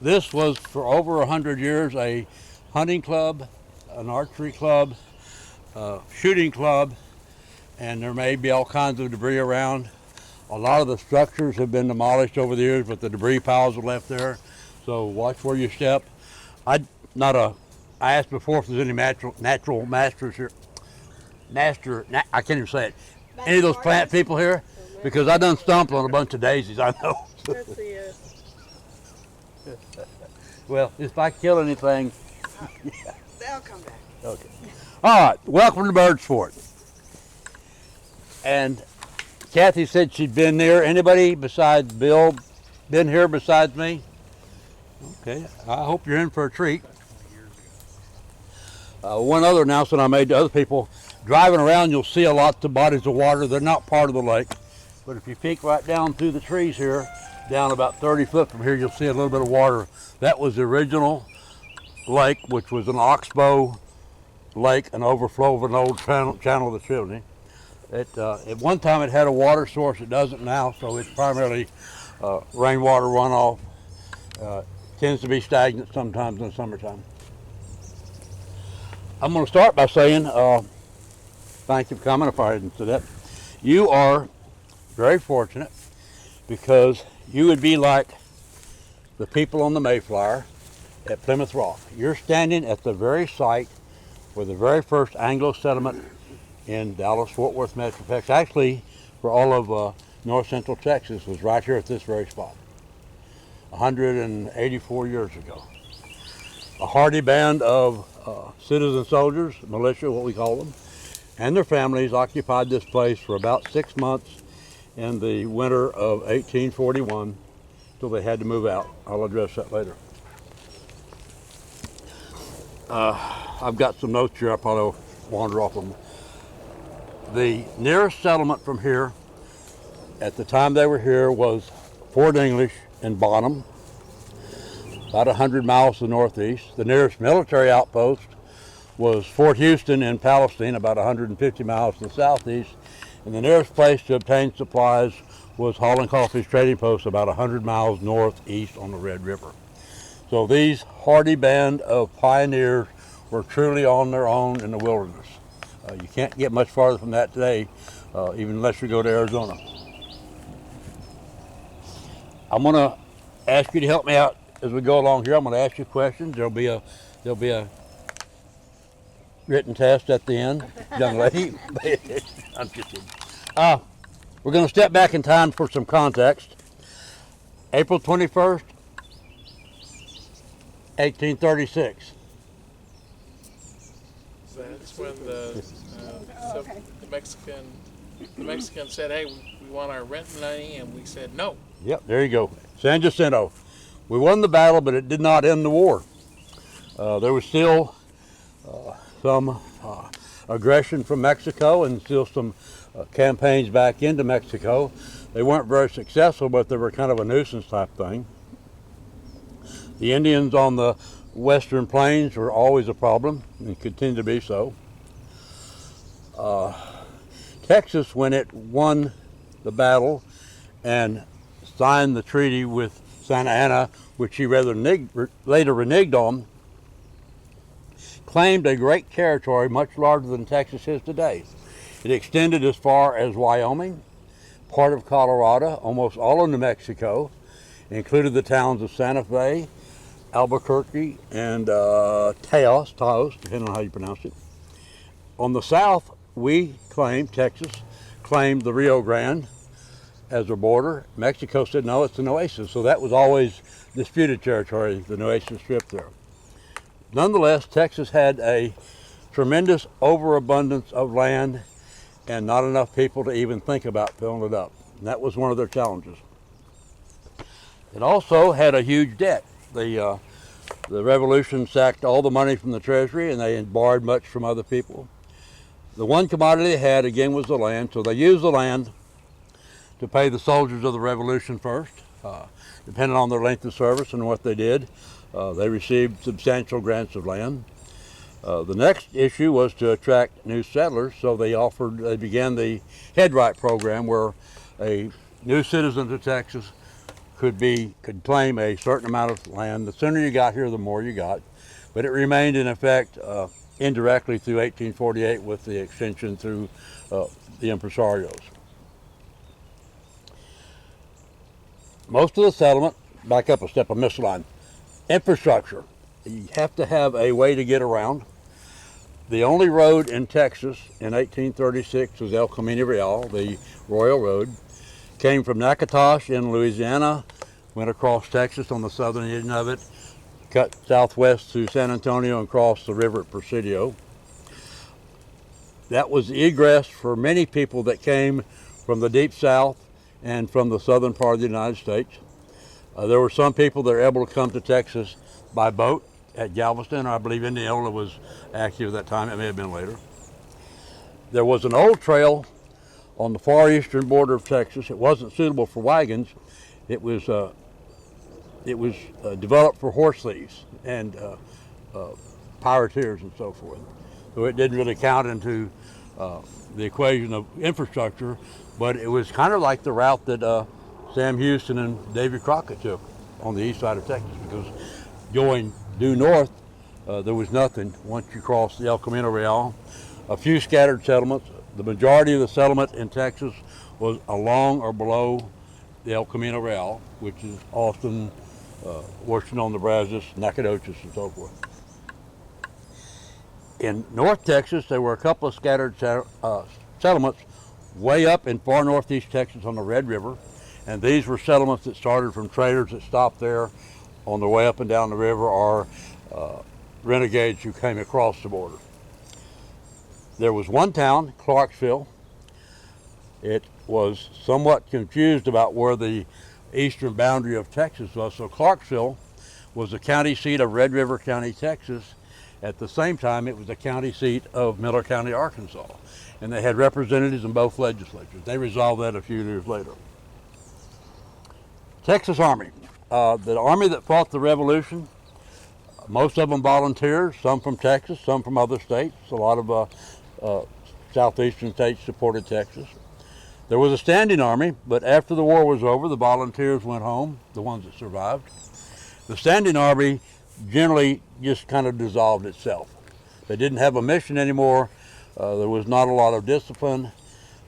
This was for over 100 years a hunting club, an archery club, shooting club, and there may be all kinds of debris around. A lot of the structures have been demolished over the years, but the debris piles are left there. So watch where you step. I asked before if there's any natural masters here. I can't even say it. Any of those plant people here? Because I done stomped on a bunch of daisies, I know. Let's see. Well, if I kill anything. They'll come back. Okay. All right, welcome to Bird's Fort. And Kathy said she'd been there. Anybody besides Bill been here besides me? Okay, I hope you're in for a treat. One other announcement I made to other people, driving around you'll see a lot of bodies of water. They're not part of the lake, but if you peek right down through the trees here, down about 30 foot from here, you'll see a little bit of water. That was the original lake, which was an oxbow lake, an overflow of an old channel of the Trinity. At one time it had a water source. It doesn't now, so it's primarily rainwater runoff. Tends to be stagnant sometimes in the summertime. I'm going to start by saying thank you for coming. If I hadn't said that, you are very fortunate, because you would be like the people on the Mayflower at Plymouth Rock. You're standing at the very site where the very first Anglo settlement in Dallas-Fort Worth Metroplex, actually for all of north central Texas, was right here at this very spot 184 years ago. A hardy band of citizen soldiers, militia, what we call them, and their families occupied this place for about 6 months in the winter of 1841 till they had to move out. I'll address that later. I've got some notes here. I'll probably wander off them. The nearest settlement from here at the time they were here was Fort English in Bonham, about 100 miles to the northeast. The nearest military outpost was Fort Houston in Palestine, about 150 miles to the southeast. And the nearest place to obtain supplies was Hall & Coffey's trading post, about 100 miles northeast on the Red River. So these hardy band of pioneers were truly on their own in the wilderness. You can't get much farther from that today, even unless you go to Arizona. I'm going to ask you to help me out as we go along here. I'm going to ask you questions. There'll be a written test at the end, young lady. I'm just kidding. We're going to step back in time for some context. April 21st, 1836. That's when the Mexican said, "Hey, we want our rent money," and we said no. Yep, there you go. San Jacinto. We won the battle, but it did not end the war. There was still some aggression from Mexico, and still some campaigns back into Mexico. They weren't very successful, but they were kind of a nuisance type thing. The Indians on the western plains were always a problem and continue to be so. Texas, when it won the battle and signed the treaty with Santa Anna, which he later reneged on, claimed a great territory much larger than Texas is today. It extended as far as Wyoming, part of Colorado, almost all of New Mexico, included the towns of Santa Fe, Albuquerque, and Taos, depending on how you pronounce it. On the south, Texas claimed the Rio Grande as a border. Mexico said, no, it's the Nueces. So that was always disputed territory, the Nueces Strip there. Nonetheless, Texas had a tremendous overabundance of land and not enough people to even think about filling it up. And that was one of their challenges. It also had a huge debt. The Revolution sacked all the money from the Treasury, and they had borrowed much from other people. The one commodity they had, again, was the land, so they used the land to pay the soldiers of the Revolution first. Depending on their length of service and what they did, they received substantial grants of land. The next issue was to attract new settlers, so they began the Headright program, where a new citizen to Texas could claim a certain amount of land. The sooner you got here, the more you got. But it remained in effect indirectly through 1848 with the extension through the impresarios. Most of the settlement, back up a step, I missed a line. Infrastructure. You have to have a way to get around. The only road in Texas in 1836 was El Camino Real, the Royal Road. Came from Natchitoches in Louisiana, went across Texas on the southern end of it, cut southwest to San Antonio and crossed the river at Presidio. That was the egress for many people that came from the deep south and from the southern part of the United States. There were some people that were able to come to Texas by boat at Galveston, or I believe Indianola was active at that time. It may have been later. There was an old trail on the far eastern border of Texas. It wasn't suitable for wagons. It was developed for horse thieves and pirateers and so forth. So it didn't really count into the equation of infrastructure, but it was kind of like the route that Sam Houston and Davy Crockett took on the east side of Texas, because going due north, there was nothing once you crossed the El Camino Real. A few scattered settlements. The majority of the settlement in Texas was along or below the El Camino Real, which is Austin, Washington, Brazos, Nacogdoches, and so forth. In North Texas, there were a couple of scattered settlements way up in far northeast Texas on the Red River, and these were settlements that started from traders that stopped there on their way up and down the river, or renegades who came across the border. There was one town, Clarksville. It was somewhat confused about where the eastern boundary of Texas was, so Clarksville was the county seat of Red River County, Texas. At the same time, it was the county seat of Miller County, Arkansas, and they had representatives in both legislatures. They resolved that a few years later. Texas Army. The army that fought the Revolution, most of them volunteers, some from Texas, some from other states. A lot of southeastern states supported Texas. There was a standing army, but after the war was over, the volunteers went home, the ones that survived. The standing army generally just kind of dissolved itself. They didn't have a mission anymore. There was not a lot of discipline.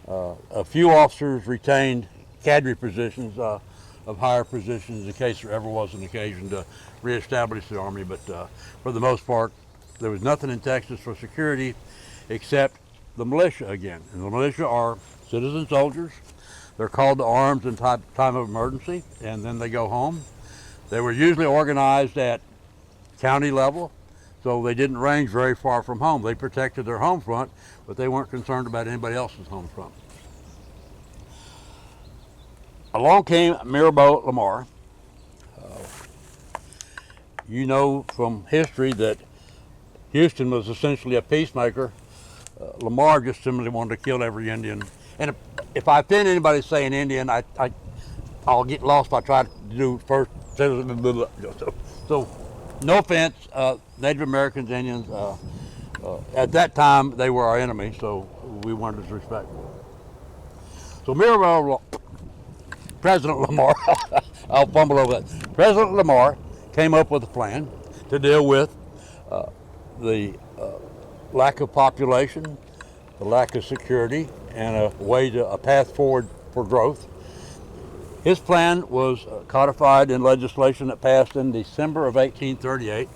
A few officers retained cadre positions of higher positions in case there ever was an occasion to reestablish the army, but for the most part, there was nothing in Texas for security except the militia again. And the militia are citizen soldiers. They're called to arms in time of emergency, and then they go home. They were usually organized at county level, so they didn't range very far from home. They protected their home front, but they weren't concerned about anybody else's home front. Along came Mirabeau Lamar. You know from history that Houston was essentially a peacemaker. Lamar just simply wanted to kill every Indian. And if I offend anybody saying Indian, I'll get lost if I try to do first. So no offense, Native Americans, Indians. At that time, they were our enemy, so we wanted to respect them. So Mirabeau, President Lamar, I'll fumble over that. President Lamar came up with a plan to deal with the lack of population, the lack of security, and a path forward for growth. His plan was codified in legislation that passed in December of 1838.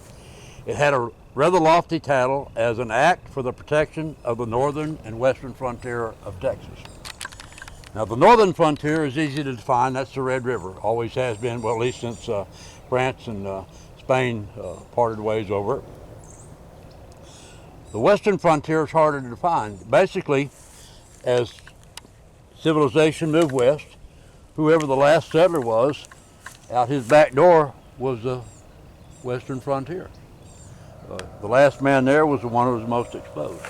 It had a rather lofty title as an act for the protection of the northern and western frontier of Texas. Now, the northern frontier is easy to define. That's the Red River. Always has been, well, at least since France and Spain parted ways over it. The western frontier is harder to define. Basically, as civilization moved west, whoever the last settler was, out his back door was the western frontier. The last man there was the one who was most exposed.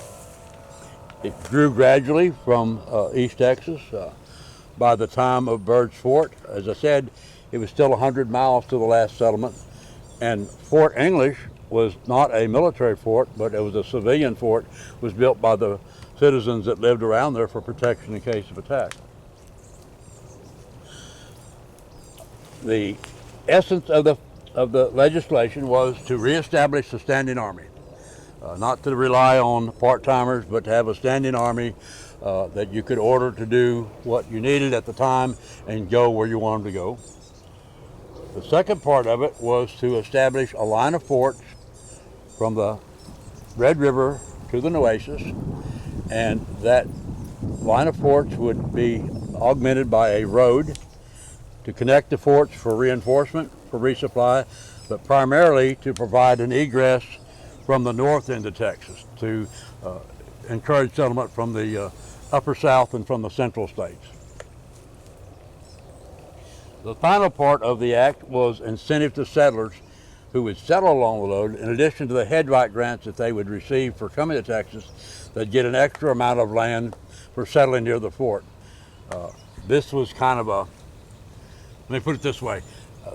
It grew gradually from East Texas. By the time of Bird's Fort, as I said, it was still 100 miles to the last settlement. And Fort English was not a military fort, but it was a civilian fort. It was built by the citizens that lived around there for protection in case of attack. The essence of the legislation was to reestablish the standing army, not to rely on part-timers, but to have a standing army that you could order to do what you needed at the time and go where you wanted to go. The second part of it was to establish a line of forts from the Red River to the Nueces, and that line of forts would be augmented by a road to connect the forts for reinforcement, for resupply, but primarily to provide an egress from the north into Texas to encourage settlement from the upper south and from the central states. The final part of the act was incentive to settlers who would settle along the road. In addition to the headright grants that they would receive for coming to Texas, they'd get an extra amount of land for settling near the fort. This was kind of a, let me put it this way,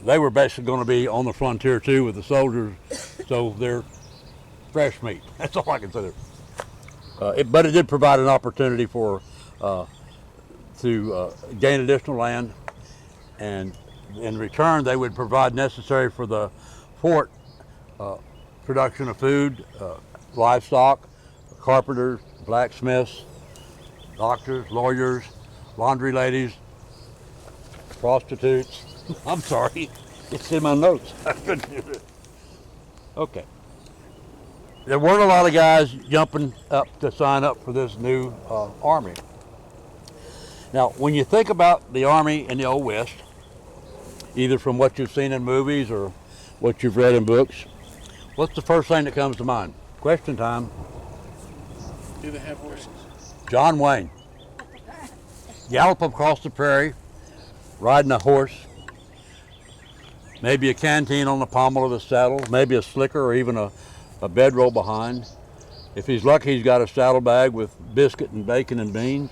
they were basically going to be on the frontier too with the soldiers, so they're fresh meat. That's all I can say. But it did provide an opportunity for to gain additional land, and in return they would provide necessary for the fort production of food, livestock, carpenters, blacksmiths, doctors, lawyers, laundry ladies, prostitutes. I'm sorry, it's in my notes. I couldn't do it. Okay. There weren't a lot of guys jumping up to sign up for this new army. Now, when you think about the army in the Old West, either from what you've seen in movies or what you've read in books, what's the first thing that comes to mind? Question time. Do they have horses? John Wayne. Gallop across the prairie, riding a horse, maybe a canteen on the pommel of the saddle, maybe a slicker or even a bedroll behind. If he's lucky, he's got a saddlebag with biscuit and bacon and beans.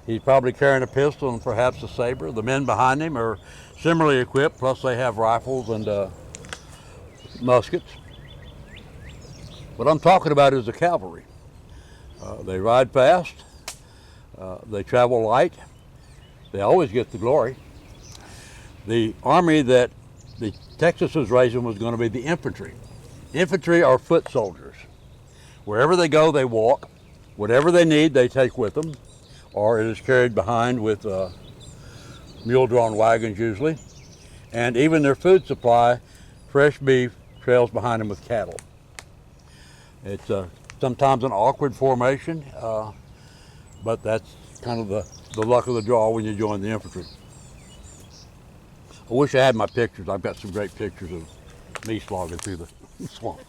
He's probably carrying a pistol and perhaps a saber. The men behind him are similarly equipped, plus they have rifles and muskets. What I'm talking about is the cavalry. They ride fast, they travel light, they always get the glory. The army that the Texas was raising was going to be the infantry. Infantry are foot soldiers. Wherever they go, they walk. Whatever they need, they take with them, or it is carried behind with mule-drawn wagons usually. And even their food supply, fresh beef, trails behind them with cattle. It's sometimes an awkward formation, but that's kind of the luck of the draw when you join the infantry. I wish I had my pictures. I've got some great pictures of me slogging through the swamp.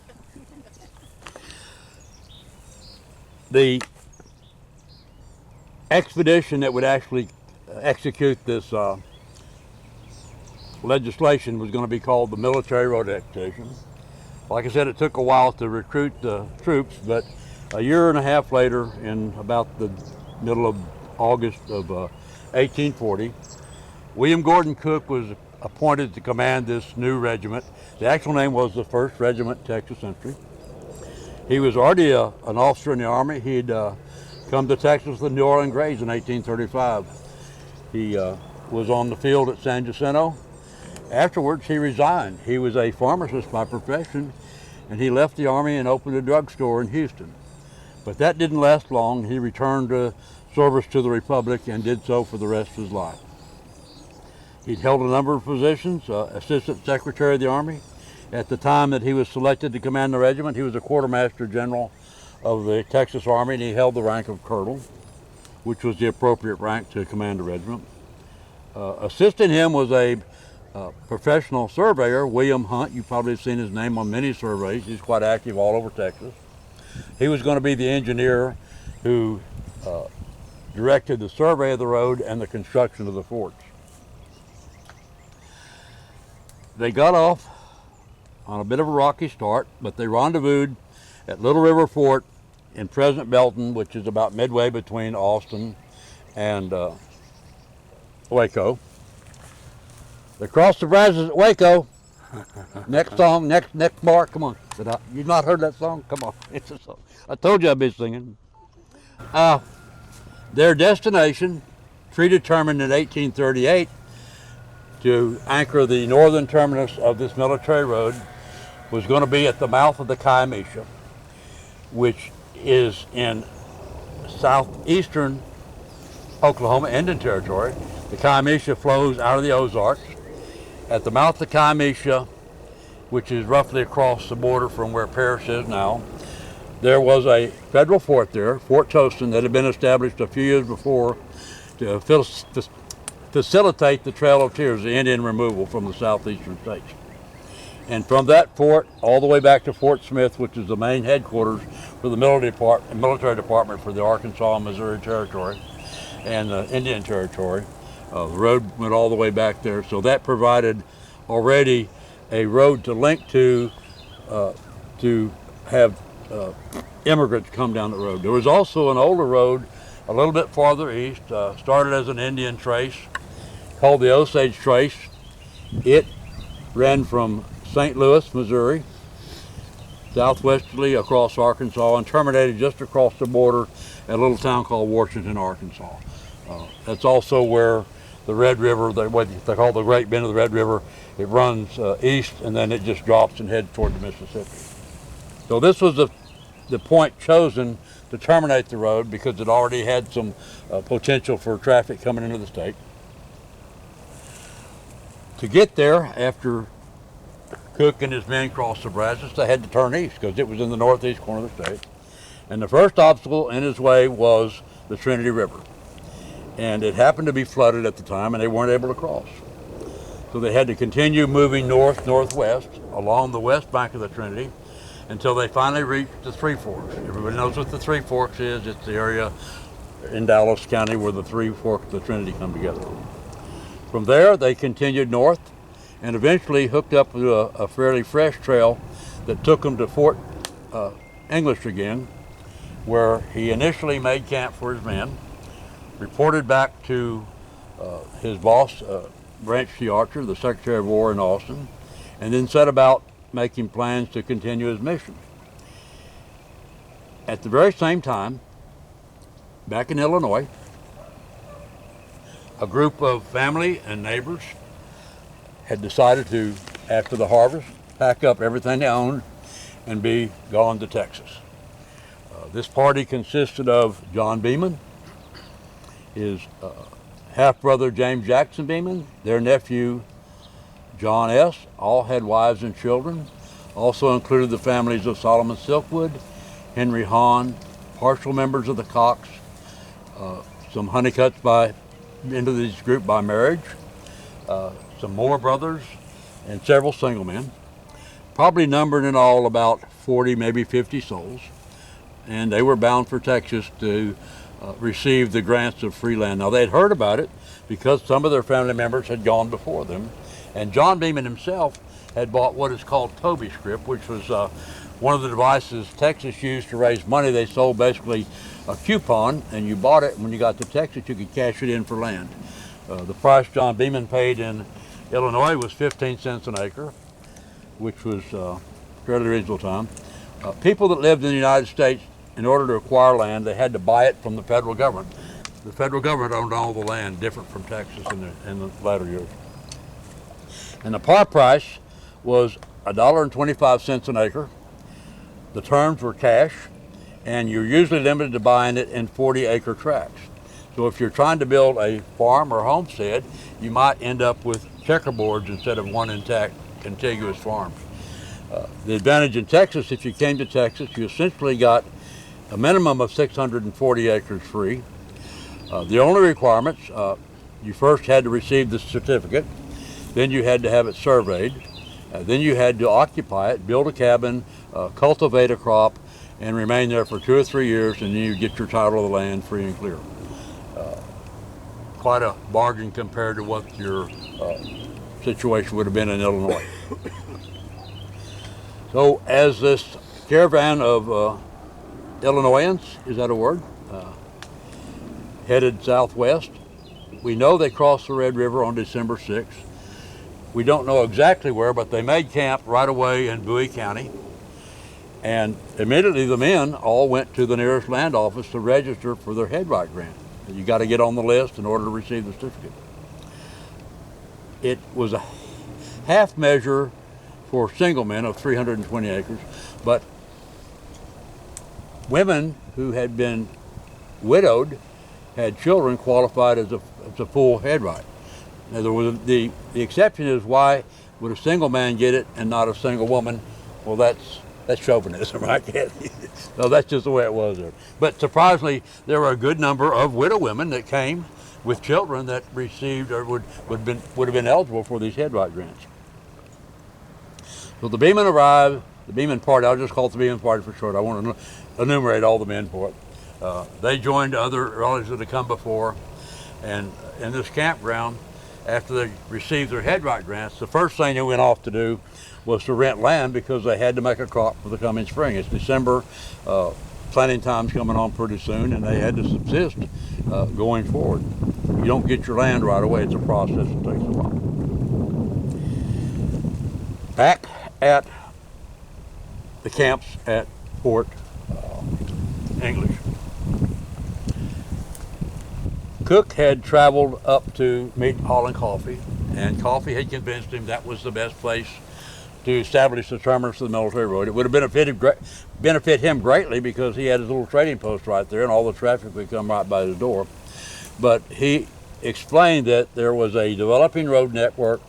The expedition that would actually execute this legislation was going to be called the Military Road Expedition. Like I said, it took a while to recruit the troops, but a year and a half later, in about the middle of August of 1840, William Gordon Cook was appointed to command this new regiment. The actual name was the 1st Regiment Texas Infantry. He was already an officer in the Army. He'd come to Texas with the New Orleans Grays in 1835. He was on the field at San Jacinto. Afterwards, he resigned. He was a pharmacist by profession, and he left the Army and opened a drugstore in Houston. But that didn't last long. He returned to service to the Republic and did so for the rest of his life. He'd held a number of positions, Assistant Secretary of the Army. At the time that he was selected to command the regiment, he was a Quartermaster General of the Texas Army, and he held the rank of Colonel, which was the appropriate rank to command the regiment. Assisting him was a professional surveyor, William Hunt. You've probably seen his name on many surveys. He's quite active all over Texas. He was going to be the engineer who directed the survey of the road and the construction of the forts. They got off on a bit of a rocky start, but they rendezvoused at Little River Fort in present Belton, which is about midway between Austin and Waco. They crossed the Brazos at Waco. Next song, next bar, come on. You've not heard that song? Come on, it's a song. I told you I'd be singing. Their destination, predetermined in 1838, to anchor the northern terminus of this military road was going to be at the mouth of the Kiamisha, which is in southeastern Oklahoma, Indian Territory. The Kiamisha flows out of the Ozarks. At the mouth of the Kiamisha, which is roughly across the border from where Paris is now, there was a federal fort there, Fort Towson, that had been established a few years before to facilitate the Trail of Tears, the Indian removal from the southeastern states. And from that fort all the way back to Fort Smith, which is the main headquarters for the military department for the Arkansas and Missouri Territory and the Indian Territory, the road went all the way back there. So that provided already a road to link to have immigrants come down the road. There was also an older road a little bit farther east, started as an Indian trace called the Osage Trace. It ran from St. Louis, Missouri, southwesterly across Arkansas and terminated just across the border at a little town called Washington, Arkansas. That's also where the Red River, what they call the Great Bend of the Red River, it runs east and then it just drops and heads toward the Mississippi. So this was the point chosen to terminate the road because it already had some potential for traffic coming into the state. To get there, after Cook and his men crossed the Brazos, they had to turn east because it was in the northeast corner of the state. And the first obstacle in his way was the Trinity River. And it happened to be flooded at the time and they weren't able to cross. So they had to continue moving north-northwest along the west bank of the Trinity until they finally reached the Three Forks. Everybody knows what the Three Forks is. It's the area in Dallas County where the Three Forks of the Trinity come together. From there, they continued north and eventually hooked up to a fairly fresh trail that took them to Fort English again, where he initially made camp for his men, reported back to his boss, Branch T. Archer, the Secretary of War in Austin, and then set about making plans to continue his mission. At the very same time, back in Illinois, a group of family and neighbors had decided to, after the harvest, pack up everything they owned and be gone to Texas. This party consisted of John Beeman, his half-brother James Jackson Beman, their nephew John S. All had wives and children. Also included the families of Solomon Silkwood, Henry Hahn, partial members of the Cox, some Honeycutts into this group by marriage, some Moore brothers, and several single men, probably numbered in all about 40, maybe 50 souls. And they were bound for Texas to receive the grants of free land. Now they'd heard about it because some of their family members had gone before them. And John Beeman himself had bought what is called Toby scrip, which was one of the devices Texas used to raise money. They sold basically a coupon, and you bought it, and when you got to Texas, you could cash it in for land. The price John Beeman paid in Illinois was 15 cents an acre, which was fairly reasonable time. People that lived in the United States, in order to acquire land, they had to buy it from the federal government. The federal government owned all the land, different from Texas in the latter years. And the par price was $1.25 an acre. The terms were cash, and you're usually limited to buying it in 40-acre tracts. So if you're trying to build a farm or homestead, you might end up with checkerboards instead of one intact contiguous farm. The advantage in Texas, if you came to Texas, you essentially got a minimum of 640 acres free. The only requirements, you first had to receive the certificate, then you had to have it surveyed, then you had to occupy it, build a cabin, cultivate a crop, and remain there for 2 or 3 years, and then you get your title of the land free and clear. Quite a bargain compared to what your situation would have been in Illinois. So as this caravan of Illinoisans, is that a word? Headed southwest, we know they crossed the Red River on December 6th. We don't know exactly where, but they made camp right away in Bowie County. And immediately the men all went to the nearest land office to register for their headright grant. You got to get on the list in order to receive the certificate. it was a half measure for single men of 320 acres, but women who had been widowed, had children, qualified as a full head right. Now, there was the exception is, why would a single man get it and not a single woman? Well, that's chauvinism, right? So that's just the way it was there. But surprisingly, there were a good number of widow women that came with children that received or would have been eligible for these head right grants. So the Beman arrived, the Beman party, I'll just call it the Beman party for short. I want to enumerate all the men for it. They joined other relatives that had come before, and in this campground, after they received their head right grants, the first thing they went off to do was to rent land, because they had to make a crop for the coming spring. It's December, planting time's coming on pretty soon, and they had to subsist going forward. You don't get your land right away. It's a process that takes a while. Back at the camps at Fort English, Cook had traveled up to meet Hall and Coffee, and Coffee had convinced him that was the best place to establish the terminus of the military road. It would have benefit him greatly, because he had his little trading post right there, and all the traffic would come right by the door. But he explained that there was a developing road network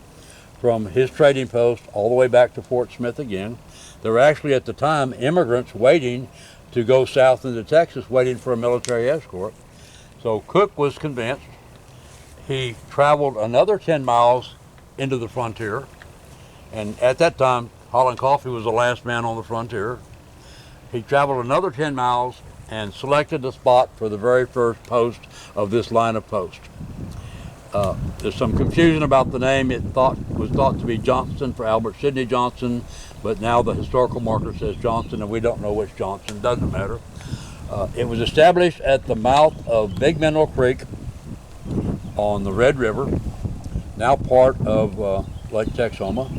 from his trading post all the way back to Fort Smith again. There were actually at the time immigrants waiting to go south into Texas, waiting for a military escort. So Cook was convinced. He traveled another 10 miles into the frontier, and at that time, Holland Coffee was the last man on the frontier. He traveled another 10 miles and selected the spot for the very first post of this line of posts. There's some confusion about the name. It was thought to be Johnston for Albert Sidney Johnston, but now the historical marker says Johnston, and we don't know which Johnston. Doesn't matter. It was established at the mouth of Big Mineral Creek on the Red River, now part of Lake Texoma,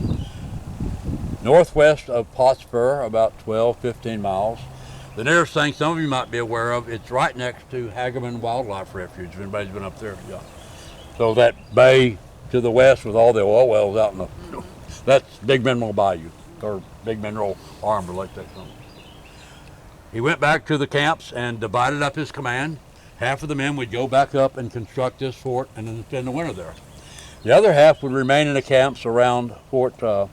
northwest of Pottsboro, about 12-15 miles. The nearest thing some of you might be aware of, it's right next to Hagerman Wildlife Refuge, if anybody's been up there. Yeah. So that bay to the west with all the oil wells out in the, that's Big Mineral Bayou, or Big Mineral Arm of Lake Texoma. He went back to the camps and divided up his command. Half of the men would go back up and construct this fort and then spend the winter there. The other half would remain in the camps around Fort Bailey.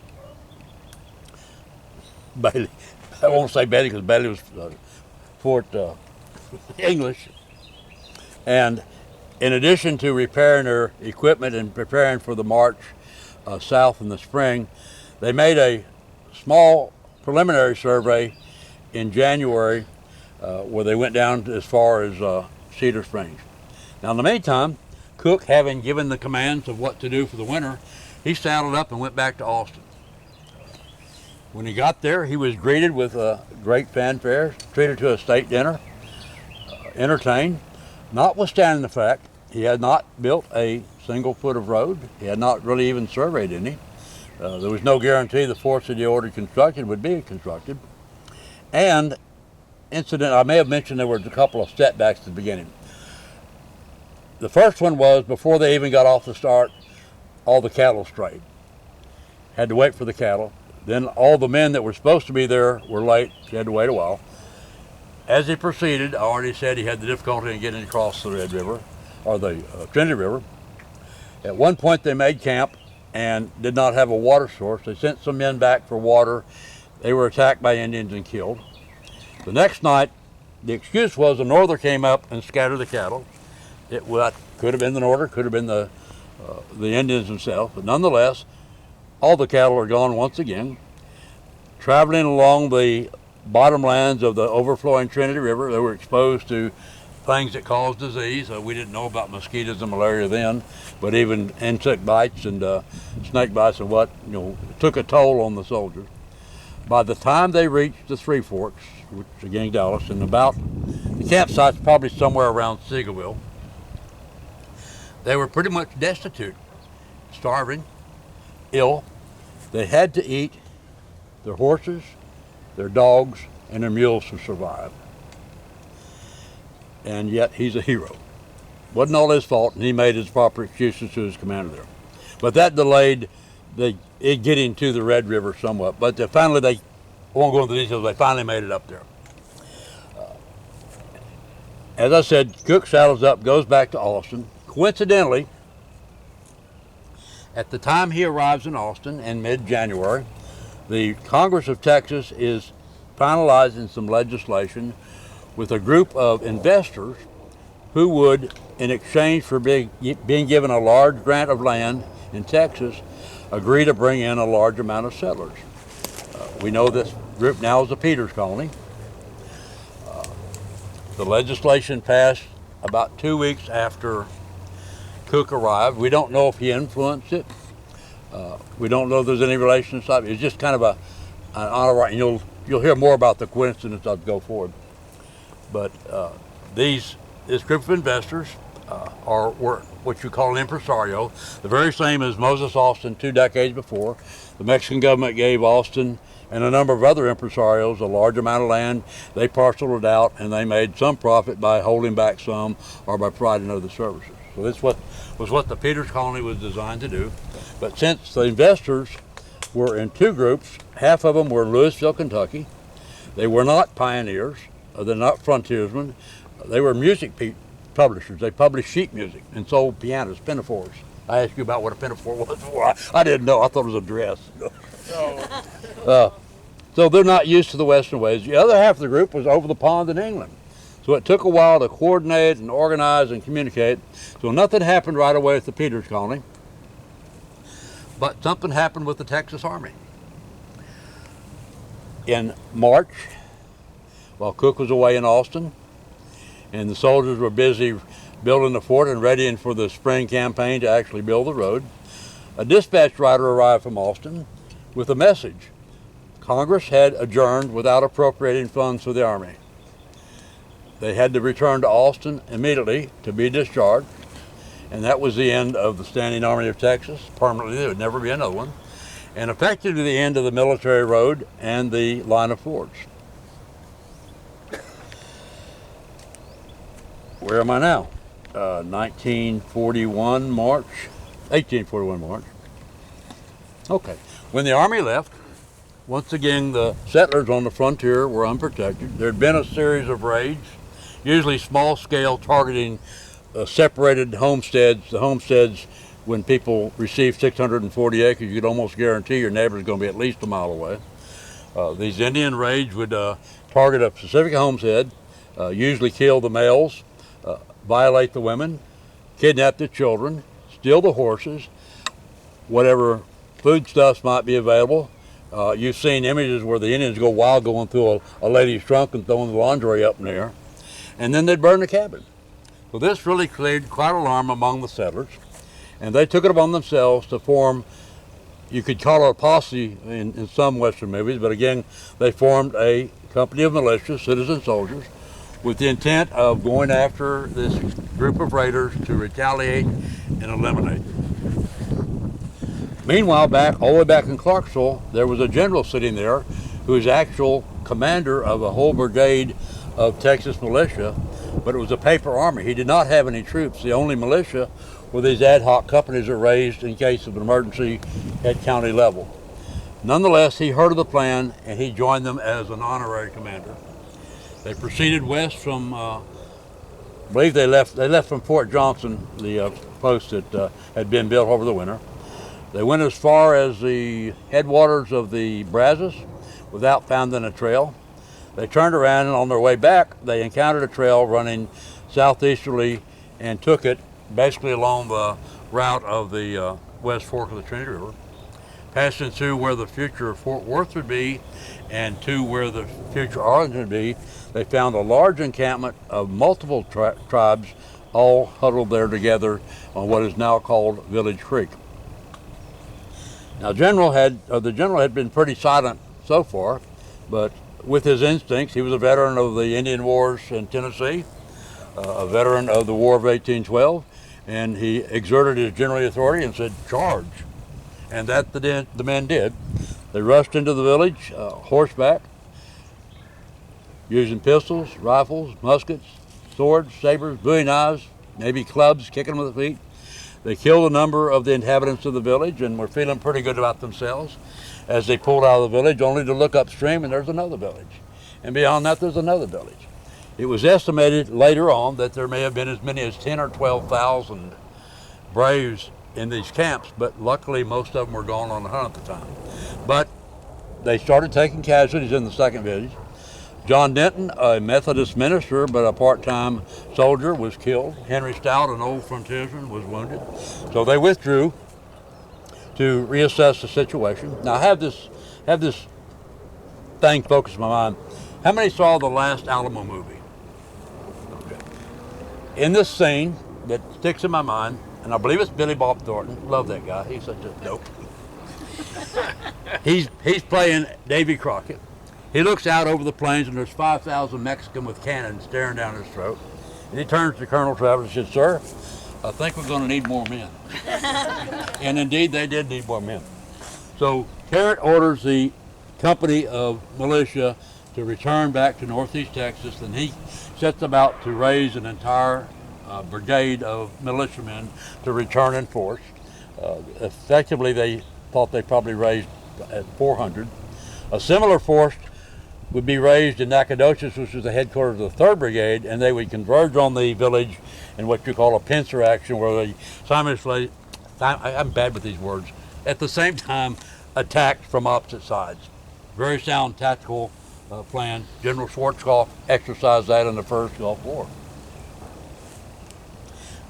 I won't say Bailey, because Bailey was Fort English. And in addition to repairing their equipment and preparing for the march south in the spring, they made a small preliminary survey in January where they went down as far as Cedar Springs. Now in the meantime, Cook, having given the commands of what to do for the winter, he saddled up and went back to Austin. When he got there, he was greeted with a great fanfare, treated to a state dinner, entertained, notwithstanding the fact he had not built a single foot of road. He had not really even surveyed any. There was no guarantee the forts that he ordered constructed would be constructed. And incident, I may have mentioned there were a couple of setbacks at the beginning. The first one was, before they even got off the start, all the cattle strayed. Had to wait for the cattle. Then all the men that were supposed to be there were late. He had to wait a while. As he proceeded, I already said he had the difficulty in getting across the Red River, or the Trinity River. At one point they made camp and did not have a water source. They sent some men back for water. They were attacked by Indians and killed. The next night, the excuse was the norther came up and scattered the cattle. It could have been the norther, could have been the Indians themselves, but nonetheless, all the cattle are gone once again. Traveling along the bottomlands of the overflowing Trinity River, they were exposed to things that cause disease. We didn't know about mosquitoes and malaria then, but even insect bites and snake bites and it took a toll on the soldiers. By the time they reached the Three Forks, which again Dallas, and about the campsite's probably somewhere around Seagoville, they were pretty much destitute, starving, ill. They had to eat their horses, their dogs, and their mules to survive. And yet he's a hero. Wasn't all his fault, and he made his proper excuses to his commander there. but that delayed it getting to the Red River somewhat. But finally, I won't go into the details, they finally made it up there. As I said, Cook saddles up, goes back to Austin. Coincidentally, at the time he arrives in Austin in mid-January, the Congress of Texas is finalizing some legislation with a group of investors who would, in exchange for being given a large grant of land in Texas, agree to bring in a large amount of settlers. We know this group now is the Peters Colony. The legislation passed about 2 weeks after Cook arrived. We don't know if he influenced it. We don't know if there's any relationship. It's just kind of an honor right, and you'll hear more about the coincidence as I go forward. But this group of investors were what you call an impresario, the very same as Moses Austin 2 decades before. The Mexican government gave Austin and a number of other impresarios a large amount of land. They parceled it out, and they made some profit by holding back some or by providing other services. So this was what the Peters Colony was designed to do. But since the investors were in 2 groups, half of them were in Louisville, Kentucky. They were not pioneers. They're not frontiersmen. They were music publishers. They published sheet music and sold pianos, pinafores. I asked you about what a pinafore was before. I didn't know. I thought it was a dress. So they're not used to the Western ways. The other half of the group was over the pond in England. So it took a while to coordinate and organize and communicate. So nothing happened right away with the Peters Colony. But something happened with the Texas Army. In March, while Cook was away in Austin, and the soldiers were busy building the fort and readying for the spring campaign to actually build the road, a dispatch rider arrived from Austin with a message. Congress had adjourned without appropriating funds for the Army. They had to return to Austin immediately to be discharged, and that was the end of the Standing Army of Texas. Permanently, there would never be another one, and effectively the end of the military road and the line of forts. Where am I now? 1841 March. Okay. When the Army left, once again the settlers on the frontier were unprotected. There had been a series of raids, usually small scale, targeting separated homesteads. The homesteads, when people received 640 acres, you could almost guarantee your neighbor's going to be at least a mile away. These Indian raids would target a specific homestead, usually kill the males, violate the women, kidnap the children, steal the horses, whatever foodstuffs might be available. You've seen images where the Indians go wild going through a lady's trunk and throwing the lingerie up in the air. And then they'd burn the cabin. So this really created quite alarm among the settlers. And they took it upon themselves to form, you could call it a posse in some Western movies, but again, they formed a company of militia, citizen soldiers, with the intent of going after this group of raiders to retaliate and eliminate them. Meanwhile, all the way back in Clarksville, there was a general sitting there who was actual commander of a whole brigade of Texas militia, but it was a paper army. He did not have any troops. The only militia were these ad hoc companies that were raised in case of an emergency at county level. Nonetheless, he heard of the plan and he joined them as an honorary commander. They proceeded west from, I believe they left from Fort Johnson, the post that had been built over the winter. They went as far as the headwaters of the Brazos without finding a trail. They turned around, and on their way back, they encountered a trail running southeasterly and took it basically along the route of the West Fork of the Trinity River, passing through where the future Fort Worth would be and to where the future Arlington would be. They found a large encampment of multiple tribes all huddled there together on what is now called Village Creek. Now, the general had been pretty silent so far, but with his instincts, he was a veteran of the Indian Wars in Tennessee, a veteran of the War of 1812, and he exerted his general authority and said, "Charge!" And that the men did. They rushed into the village, horseback, using pistols, rifles, muskets, swords, sabers, bowie knives, maybe clubs, kicking them with the feet. They killed a number of the inhabitants of the village and were feeling pretty good about themselves as they pulled out of the village, only to look upstream and there's another village. And beyond that, there's another village. It was estimated later on that there may have been as many as 10 or 12,000 braves in these camps, but luckily most of them were gone on the hunt at the time. But they started taking casualties in the second village. John Denton, a Methodist minister but a part-time soldier, was killed. Henry Stout, an old frontiersman, was wounded. So they withdrew to reassess the situation. Now have this thing focus my mind. How many saw the last Alamo movie? Okay. In this scene that sticks in my mind, and I believe it's Billy Bob Thornton. Love that guy. He's such a dope. He's playing Davy Crockett. He looks out over the plains and there's 5,000 Mexicans with cannons staring down his throat. And he turns to Colonel Travers and says, "Sir, I think we're going to need more men." And indeed they did need more men. So Tarrant orders the Company of Militia to return back to Northeast Texas, and he sets about to raise an entire brigade of militiamen to return in force. Effectively, they thought they probably raised at 400. A similar force would be raised in Nacogdoches, which was the headquarters of the 3rd Brigade, and they would converge on the village in what you call a pincer action, where they simultaneously, I'm bad with these words, at the same time attacked from opposite sides. Very sound tactical plan. General Schwarzkopf exercised that in the First Gulf War.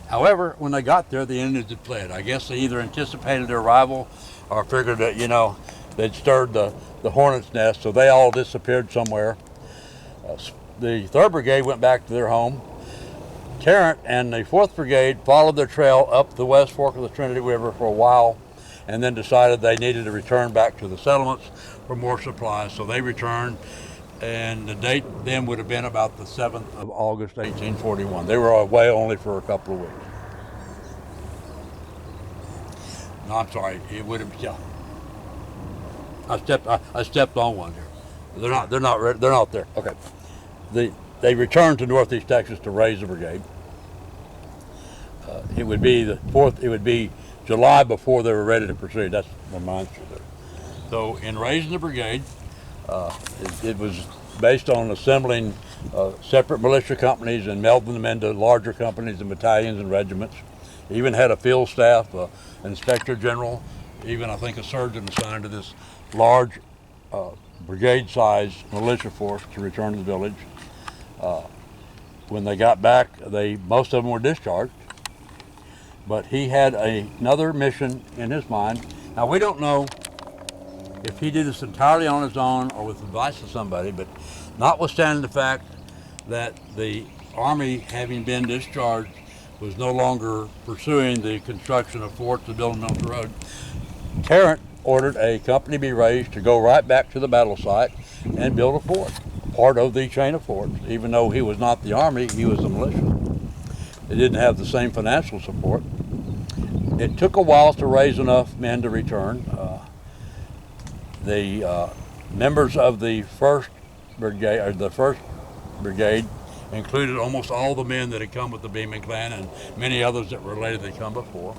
However, when they got there, the Indians had fled. I guess they either anticipated their arrival or figured that, they'd stirred the hornet's nest, so they all disappeared somewhere. The 3rd Brigade went back to their home. Tarrant and the 4th Brigade followed their trail up the west fork of the Trinity River for a while and then decided they needed to return back to the settlements for more supplies. So they returned, and the date then would have been about the 7th of August, 1841. They were away only for a couple of weeks. No, I'm sorry, it would have, yeah. I stepped on one here. They're not there. Okay. They returned to Northeast Texas to raise the brigade. It would be the 4th. It would be July before they were ready to proceed. That's my mindset there. So in raising the brigade, it was based on assembling separate militia companies and melding them into larger companies and battalions and regiments. Even had a field staff, inspector general, even I think a surgeon assigned to this large brigade-sized militia force to return to the village. When they got back, most of them were discharged, but he had another mission in his mind. Now we don't know if he did this entirely on his own or with advice of somebody, but notwithstanding the fact that the Army, having been discharged, was no longer pursuing the construction of forts to build a military road, Tarrant ordered a company be raised to go right back to the battle site and build a fort, part of the chain of forts. Even though he was not the Army, he was the militia. They didn't have the same financial support. It took a while to raise enough men to return. The members of the 1st Brigade included almost all the men that had come with the Beman clan and many others that were related that come before.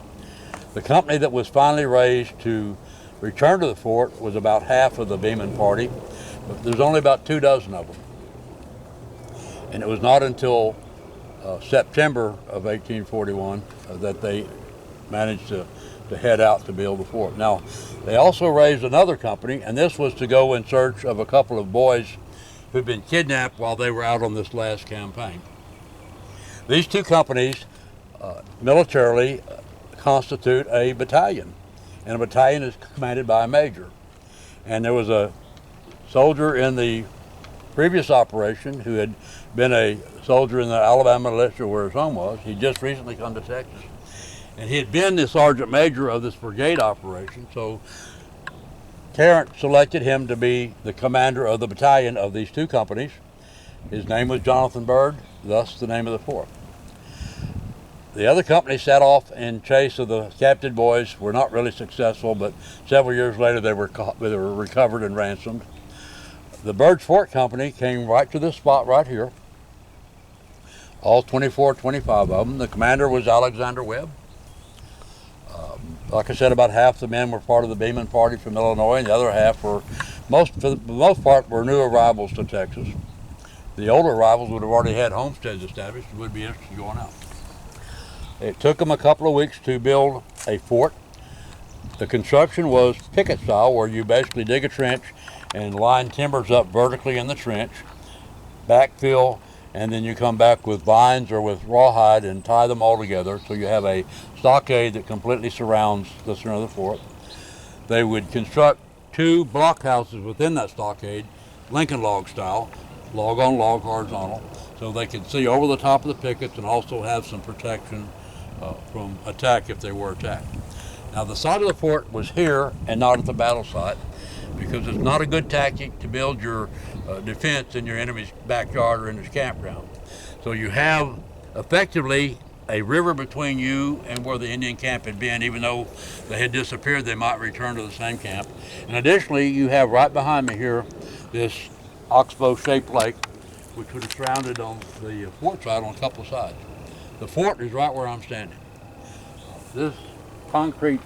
The company that was finally raised to return to the fort was about half of the Beman party, but there's only about 24 of them. And it was not until September of 1841 that they managed to head out to build the fort. Now, they also raised another company, and this was to go in search of a couple of boys who'd been kidnapped while they were out on this last campaign. These two companies militarily constitute a battalion, and a battalion is commanded by a major. And there was a soldier in the previous operation who had been a soldier in the Alabama militia where his home was. He'd just recently come to Texas, and he had been the sergeant major of this brigade operation, so Tarrant selected him to be the commander of the battalion of these two companies. His name was Jonathan Byrd, thus the name of the fort. The other company set off in chase of the captured boys, were not really successful, but several years later they were recovered and ransomed. The Byrd's Fort Company came right to this spot right here, all 25 of them. The commander was Alexander Webb. like I said, about half the men were part of the Beman party from Illinois, and the other half were, for the most part, were new arrivals to Texas. The older arrivals would have already had homesteads established and would be interested in going out. It took them a couple of weeks to build a fort. The construction was picket style, where you basically dig a trench and line timbers up vertically in the trench, backfill, and then you come back with vines or with rawhide and tie them all together so you have a stockade that completely surrounds the center of the fort. They would construct 2 blockhouses within that stockade, Lincoln log style, log on log, horizontal, so they could see over the top of the pickets and also have some protection from attack if they were attacked. Now the site of the fort was here and not at the battle site, because it's not a good tactic to build your defense in your enemy's backyard or in his campground. So you have effectively a river between you and where the Indian camp had been. Even though they had disappeared, they might return to the same camp. And additionally, you have right behind me here this oxbow shaped lake, which would have surrounded on the fort side on a couple of sides. The fort is right where I'm standing. This concrete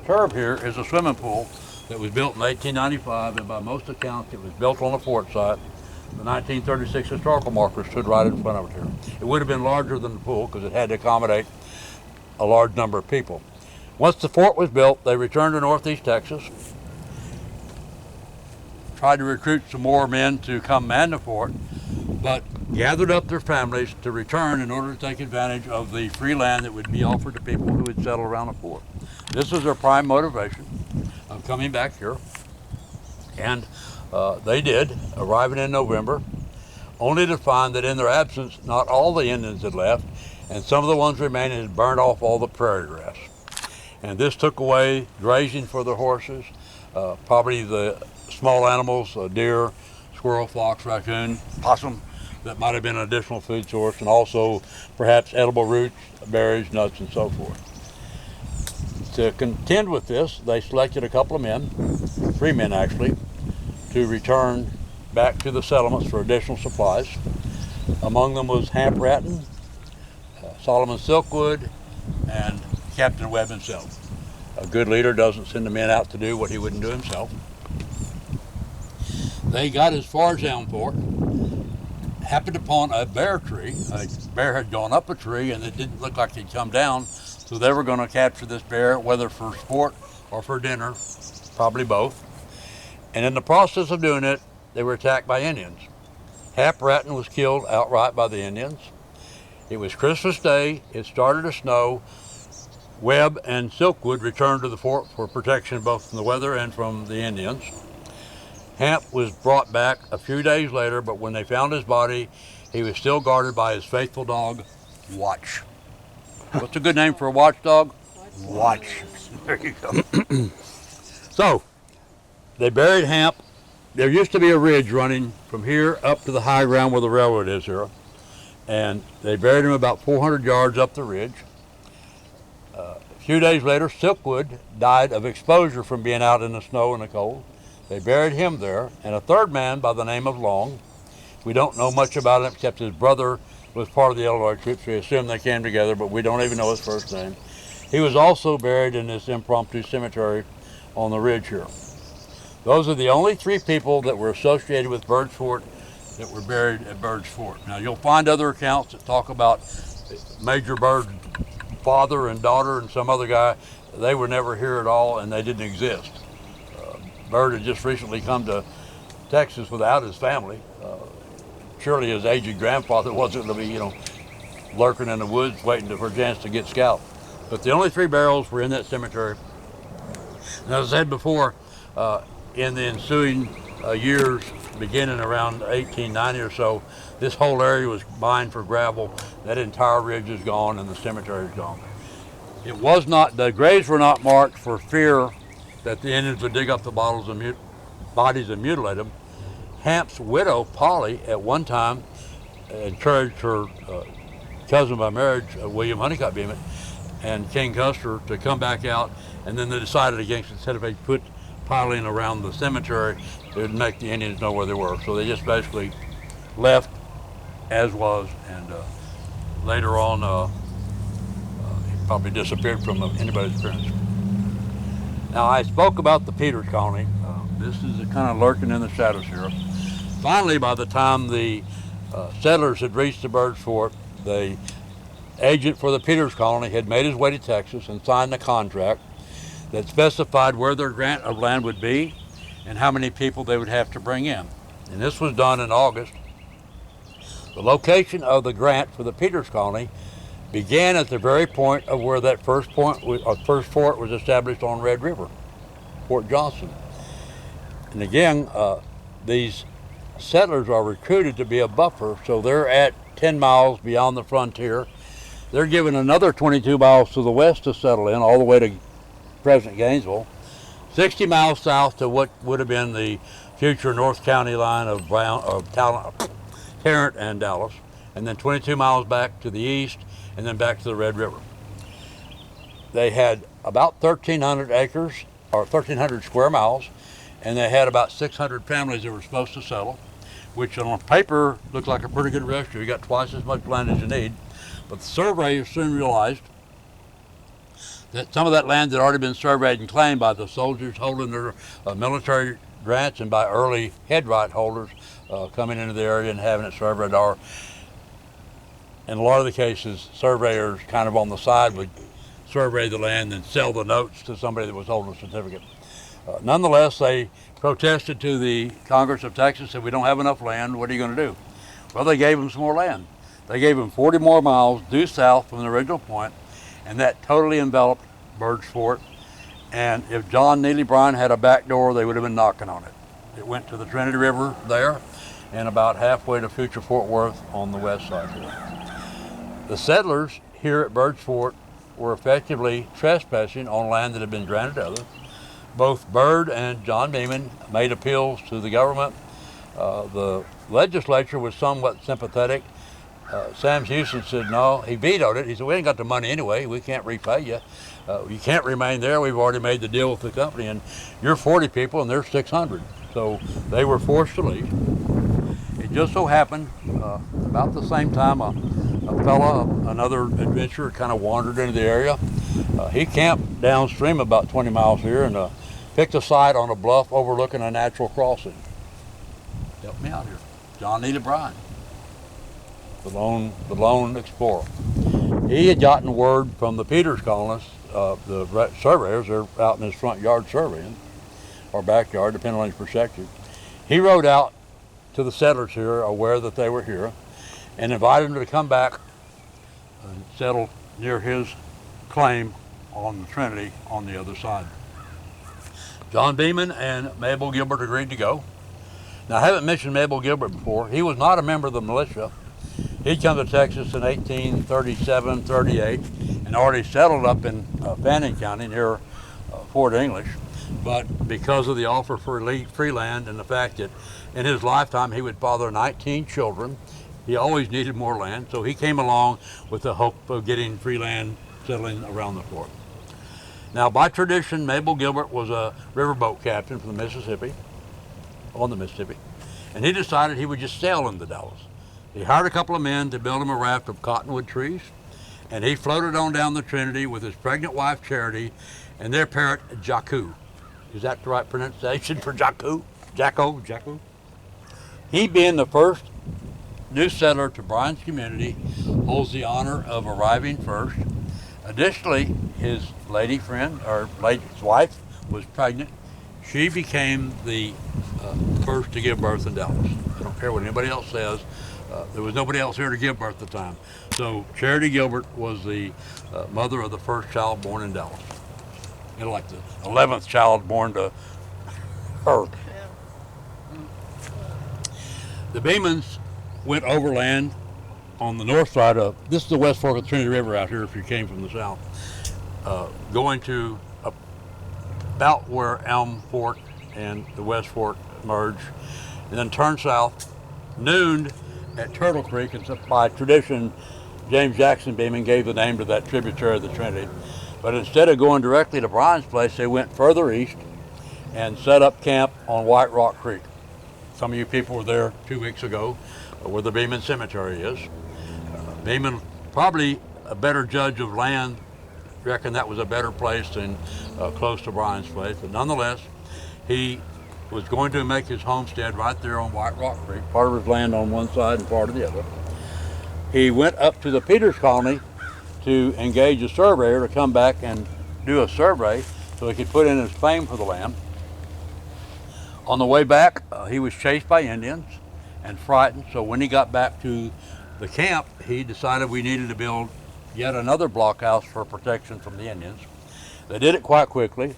curb here is a swimming pool that was built in 1895, and by most accounts it was built on the fort site. The 1936 historical marker stood right in front of it here. It would have been larger than the pool because it had to accommodate a large number of people. Once the fort was built, they returned to northeast Texas, tried to recruit some more men to come man the fort, but gathered up their families to return in order to take advantage of the free land that would be offered to people who would settle around the fort. This was their prime motivation of coming back here, and they did, arriving in November, only to find that in their absence, not all the Indians had left, and some of the ones remaining had burned off all the prairie grass. And this took away grazing for their horses, probably the small animals, deer, squirrel, fox, raccoon, possum, that might have been an additional food source, and also perhaps edible roots, berries, nuts, and so forth. To contend with this, they selected a couple of men, 3 men actually, to return back to the settlements for additional supplies. Among them was Hamp Ratton, Solomon Silkwood, and Captain Webb himself. A good leader doesn't send the men out to do what he wouldn't do himself. They got as far as Elm Fork, happened upon a bear tree. A bear had gone up a tree and it didn't look like he'd come down, so they were going to capture this bear, whether for sport or for dinner, probably both. And in the process of doing it, they were attacked by Indians. Hap Ratton was killed outright by the Indians. It was Christmas Day, it started to snow. Webb and Silkwood returned to the fort for protection both from the weather and from the Indians. Hamp was brought back a few days later, but when they found his body, he was still guarded by his faithful dog, Watch. What's a good name for a watchdog? Watch. There you go. So, they buried Hamp. There used to be a ridge running from here up to the high ground where the railroad is here, and they buried him about 400 yards up the ridge. A few days later, Silkwood died of exposure from being out in the snow and the cold. They buried him there, and a third man by the name of Long. We don't know much about him except his brother was part of the Illinois troops. We assume they came together, but we don't even know his first name. He was also buried in this impromptu cemetery on the ridge here. Those are the only 3 people that were associated with Bird's Fort that were buried at Bird's Fort. Now you'll find other accounts that talk about Major Bird's father and daughter and some other guy. They were never here at all, and they didn't exist. Bird had just recently come to Texas without his family. Surely his aged grandfather wasn't going to be, lurking in the woods waiting for a chance to get scalped. But the only 3 burials were in that cemetery. And as I said before, in the ensuing years, beginning around 1890 or so, this whole area was mined for gravel. That entire ridge is gone and the cemetery is gone. It was not, the graves were not marked for fear that the Indians would dig up the bodies and mutilate them. Hamp's widow, Polly, at one time encouraged her cousin by marriage, William Honeycutt Beman, and King Custer to come back out, and then they decided against it. Instead of they put piling around the cemetery, it would make the Indians know where they were. So they just basically left as was, and later on, probably disappeared from anybody's appearance. Now, I spoke about the Peters colony. This is kind of lurking in the shadows here. Finally, by the time the settlers had reached the Bird's Fort, the agent for the Peters colony had made his way to Texas and signed a contract that specified where their grant of land would be and how many people they would have to bring in. And this was done in August. The location of the grant for the Peters colony began at the very point of where that first fort was established on Red River, Fort Johnson. And again, these settlers are recruited to be a buffer, so they're at 10 miles beyond the frontier. They're given another 22 miles to the west to settle in, all the way to present Gainesville, 60 miles south to what would have been the future North County line of Tarrant and Dallas, and then 22 miles back to the east, and then back to the Red River. They had about 1,300 acres, or 1,300 square miles, and they had about 600 families that were supposed to settle, which on paper looked like a pretty good ratio. You got twice as much land as you need. But the surveyors soon realized that some of that land had already been surveyed and claimed by the soldiers holding their military grants and by early headright holders coming into the area and having it surveyed. Or in a lot of the cases, surveyors kind of on the side would survey the land and sell the notes to somebody that was holding a certificate. Nonetheless, they protested to the Congress of Texas, said, we don't have enough land, what are you going to do? Well, they gave them some more land. They gave them 40 more miles due south from the original point, and that totally enveloped Bird's Fort. And if John Neely Bryan had a back door, they would have been knocking on it. It went to the Trinity River there, and about halfway to future Fort Worth on the west side here. The settlers here at Bird's Fort were effectively trespassing on land that had been granted to others. Both Byrd and John Beeman made appeals to the government. The legislature was somewhat sympathetic. Sam Houston said no, he vetoed it. He said, we ain't got the money anyway, we can't repay you. You can't remain there, we've already made the deal with the company, and you're 40 people and they're 600. So they were forced to leave. It just so happened, about the same time, a fella, another adventurer, kind of wandered into the area. He camped downstream about 20 miles here and picked a site on a bluff overlooking a natural crossing. Help me out here. John Neely Bryan, the lone explorer. He had gotten word from the Peters colonists, the surveyors, they're out in his front yard surveying, or backyard, depending on his perspective. He rode out to the settlers here, aware that they were here, and invited them to come back and settle near his claim on the Trinity on the other side. John Beeman and Mabel Gilbert agreed to go. Now, I haven't mentioned Mabel Gilbert before. He was not a member of the militia. He'd come to Texas in 1837, 38, and already settled up in Fannin County near Fort English. But because of the offer for free land and the fact that in his lifetime he would father 19 children, he always needed more land. So he came along with the hope of getting free land settling around the fort. Now, by tradition, Mabel Gilbert was a riverboat captain from the Mississippi, on the Mississippi, and he decided he would just sail into Dallas. He hired a couple of men to build him a raft of cottonwood trees, and he floated on down the Trinity with his pregnant wife, Charity, and their parrot, Jacoo. Is that the right pronunciation for Jacoo? Jacko? He, being the first new settler to Bryan's community, holds the honor of arriving first. Additionally, his lady friend, or his wife, was pregnant. She became the first to give birth in Dallas. I don't care what anybody else says. There was nobody else here to give birth at the time. So Charity Gilbert was the mother of the first child born in Dallas. You know, like the 11th child born to her. The Bemans went overland on the north side of, this is the West Fork of the Trinity River out here if you came from the south, going to about where Elm Fork and the West Fork merge, and then turn south, nooned at Turtle Creek, and by tradition, James Jackson Beman gave the name to that tributary of the Trinity. But instead of going directly to Bryan's place, they went further east and set up camp on White Rock Creek. Some of you people were there 2 weeks ago, where the Beman Cemetery is. Beman, probably a better judge of land reckoned that was a better place than close to Bryan's place. But nonetheless, he was going to make his homestead right there on White Rock Creek, part of his land on one side and part of the other. He went up to the Peters colony to engage a surveyor to come back and do a survey so he could put in his claim for the land. On the way back, he was chased by Indians and frightened, so when he got back to the camp, he decided we needed to build yet another blockhouse for protection from the Indians. They did it quite quickly.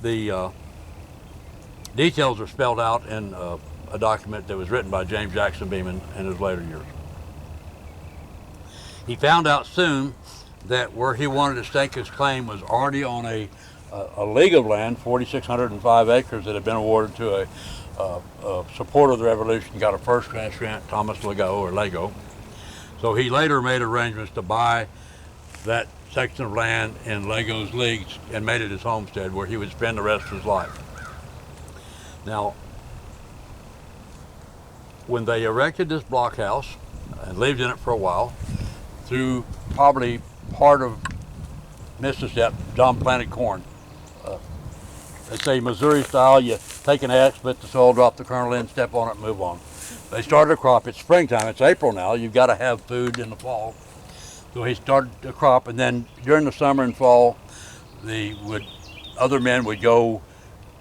The details are spelled out in a document that was written by James Jackson Beman in his later years. He found out soon that where he wanted to stake his claim was already on a league of land, 4,605 acres, that had been awarded to a supporter of the Revolution, got a first-class grant, Thomas Lego. So he later made arrangements to buy that section of land in Lego's leagues and made it his homestead where he would spend the rest of his life. Now, when they erected this blockhouse and lived in it for a while, through probably part of Mississippi, John planted corn. They say Missouri style, you take an axe, split the soil, drop the kernel in, step on it, move on. They started a crop. It's springtime, it's April now, you've got to have food in the fall. So he started a crop, and then during the summer and fall, other men would go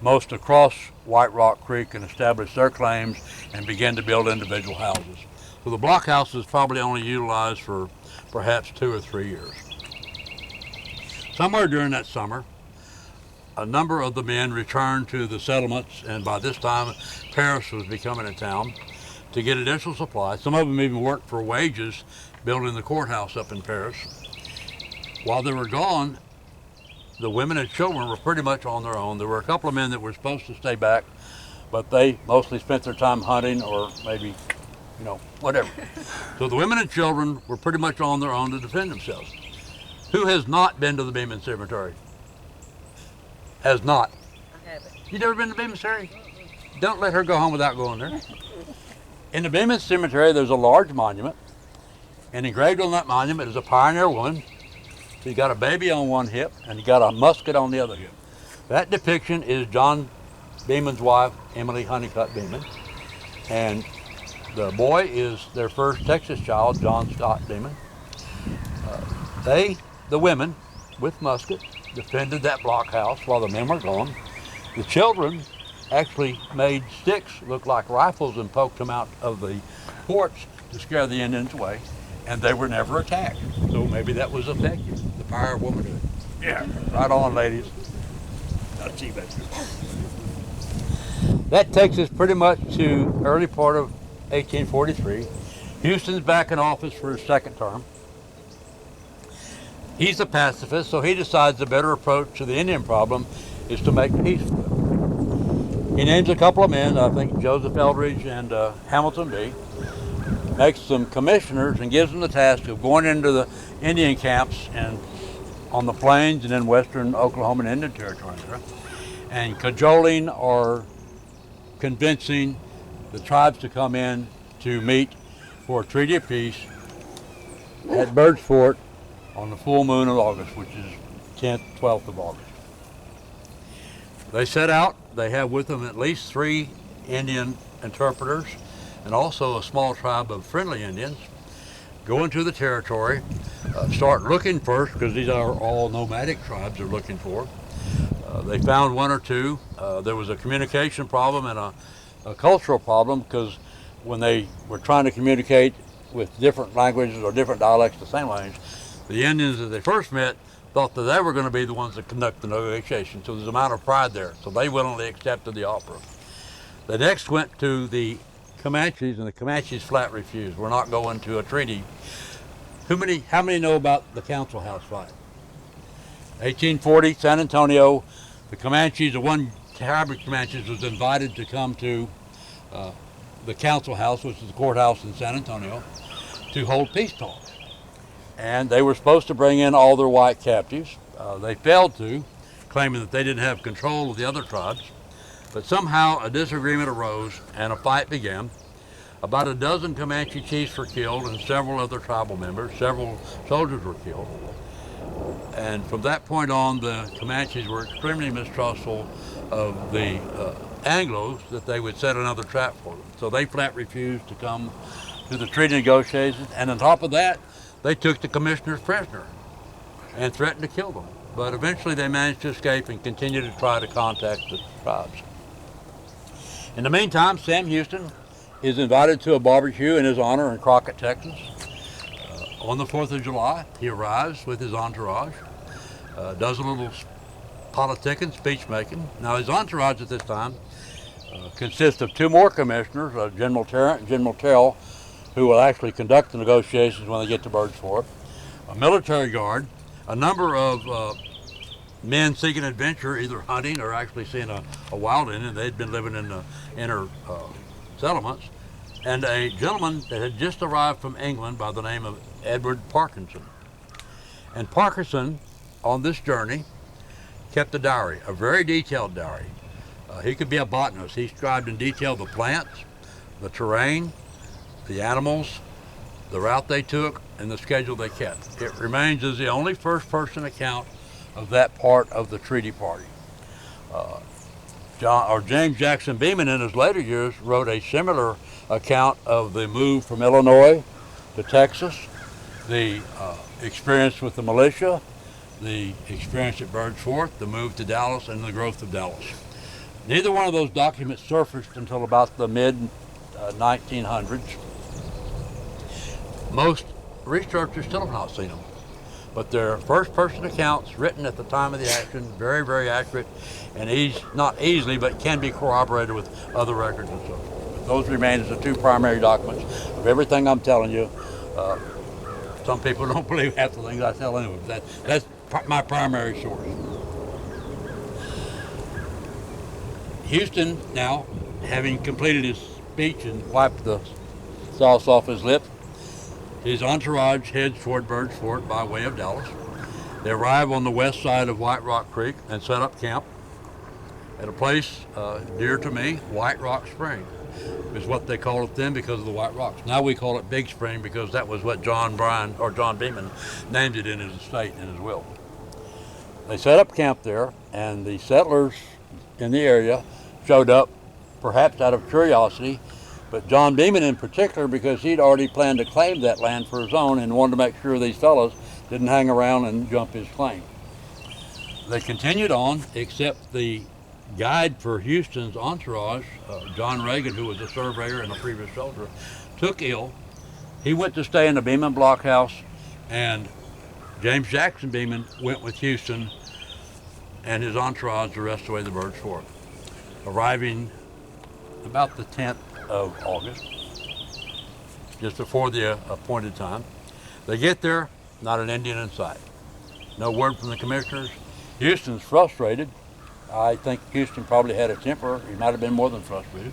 most across White Rock Creek and establish their claims and begin to build individual houses. So the blockhouse is probably only utilized for perhaps 2 or 3 years. Somewhere during that summer, a number of the men returned to the settlements, and by this time Paris was becoming a town, to get additional supplies. Some of them even worked for wages building the courthouse up in Paris. While they were gone, the women and children were pretty much on their own. There were a couple of men that were supposed to stay back, but they mostly spent their time hunting or maybe, whatever. So the women and children were pretty much on their own to defend themselves. Who has not been to the Beman Cemetery? Has not. I haven't. You never been to Beman Cemetery? Don't let her go home without going there. In the Beman Cemetery, there's a large monument, and engraved on that monument is a pioneer woman. She's got a baby on one hip, and you got a musket on the other hip. That depiction is John Beeman's wife, Emily Honeycutt Beman, and the boy is their first Texas child, John Scott Beman. The women, with muskets, defended that blockhouse while the men were gone. The children actually made sticks look like rifles and poked them out of the porch to scare the Indians away, and they were never attacked. So maybe that was effective, the power of womanhood. Yeah, right on, ladies. Not see that. That takes us pretty much to early part of 1843. Houston's back in office for his second term. He's a pacifist, so he decides the better approach to the Indian problem is to make peace with them. He names a couple of men, I think Joseph Eldridge and Hamilton B., makes them commissioners and gives them the task of going into the Indian camps and on the plains and in western Oklahoma and Indian Territory and cajoling or convincing the tribes to come in to meet for a treaty of peace at Bird's Fort on the full moon of August, which is 10th, 12th of August. They set out. They have with them at least 3 Indian interpreters and also a small tribe of friendly Indians. Go into the territory, start looking first, because these are all nomadic tribes they're looking for. They found 1 or 2. There was a communication problem and a cultural problem, because when they were trying to communicate with different languages or different dialects, the same language, the Indians that they first met thought that they were going to be the ones that conduct the negotiation, so there's an amount of pride there. So they willingly accepted the offer. They next went to the Comanches, and the Comanches flat refused. We're not going to a treaty. How many know about the Council House fight? 1840, San Antonio. The Comanches, the one tribe of Comanches was invited to come to the Council House, which is the courthouse in San Antonio, to hold peace talks. And they were supposed to bring in all their white captives. They failed to, claiming that they didn't have control of the other tribes. But somehow a disagreement arose and a fight began. About a dozen Comanche chiefs were killed and several other tribal members, several soldiers were killed. And from that point on, the Comanches were extremely mistrustful of the Anglos, that they would set another trap for them. So they flat refused to come to the treaty negotiations, and on top of that, they took the commissioners prisoner and threatened to kill them. But eventually they managed to escape and continued to try to contact the tribes. In the meantime, Sam Houston is invited to a barbecue in his honor in Crockett, Texas. On the 4th of July, he arrives with his entourage, does a little politicking, speech making. Now his entourage at this time consists of 2 more commissioners, General Tarrant and General Terrell, who will actually conduct the negotiations when they get to Bird's Fort, a military guard, a number of men seeking adventure, either hunting or actually seeing a wild Indian. They'd been living in the inner settlements, and a gentleman that had just arrived from England by the name of Edward Parkinson. And Parkinson, on this journey, kept a diary, a very detailed diary. He could be a botanist. He described in detail the plants, the terrain, the animals, the route they took, and the schedule they kept. It remains as the only first-person account of that part of the treaty party. James Jackson Beman, in his later years, wrote a similar account of the move from Illinois to Texas, the experience with the militia, the experience at Bird's Fort, the move to Dallas, and the growth of Dallas. Neither one of those documents surfaced until about the mid-1900s. Most researchers still have not seen them, but they're first-person accounts written at the time of the action, very, very accurate, and not easily, but can be corroborated with other records and so forth. But those remain as the 2 primary documents of everything I'm telling you. Some people don't believe half the things I tell anyway, but that's my primary source. Houston, now, having completed his speech and wiped the sauce off his lip, his entourage heads toward Bird's Fort by way of Dallas. They arrive on the west side of White Rock Creek and set up camp at a place dear to me, White Rock Spring, is what they called it then because of the White Rocks. Now we call it Big Spring because that was what John Beeman named it in his estate, in his will. They set up camp there, and the settlers in the area showed up, perhaps out of curiosity, but John Beeman in particular, because he'd already planned to claim that land for his own and wanted to make sure these fellows didn't hang around and jump his claim. They continued on, except the guide for Houston's entourage, John Reagan, who was a surveyor and a previous soldier, took ill. He went to stay in the Beman blockhouse, and James Jackson Beeman went with Houston and his entourage the rest of the way to Bird's Fort, arriving about the 10th of August, just before the appointed time. They get there, not an Indian in sight. No word from the commissioners. Houston's frustrated. I think Houston probably had a temper. He might have been more than frustrated.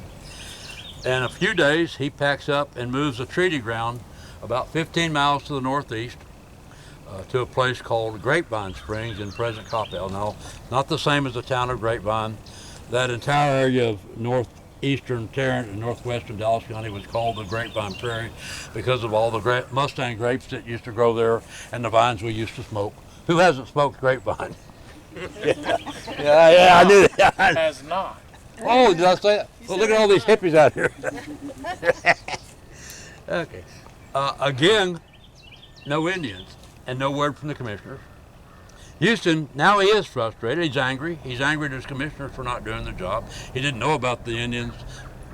In a few days, he packs up and moves the treaty ground about 15 miles to the northeast to a place called Grapevine Springs in present Coppell. Now, not the same as the town of Grapevine. That entire area of northeastern Tarrant and northwestern Dallas County was called the Grapevine Prairie because of all the Mustang grapes that used to grow there and the vines we used to smoke. Who hasn't smoked grapevine? Yeah, I knew that. Has not. Oh, did I say that? Well, look at all these hippies out here. Okay. Again, no Indians and no word from the commissioners. Houston, now he is frustrated. He's angry. He's angry at his commissioners for not doing their job. He didn't know about the Indians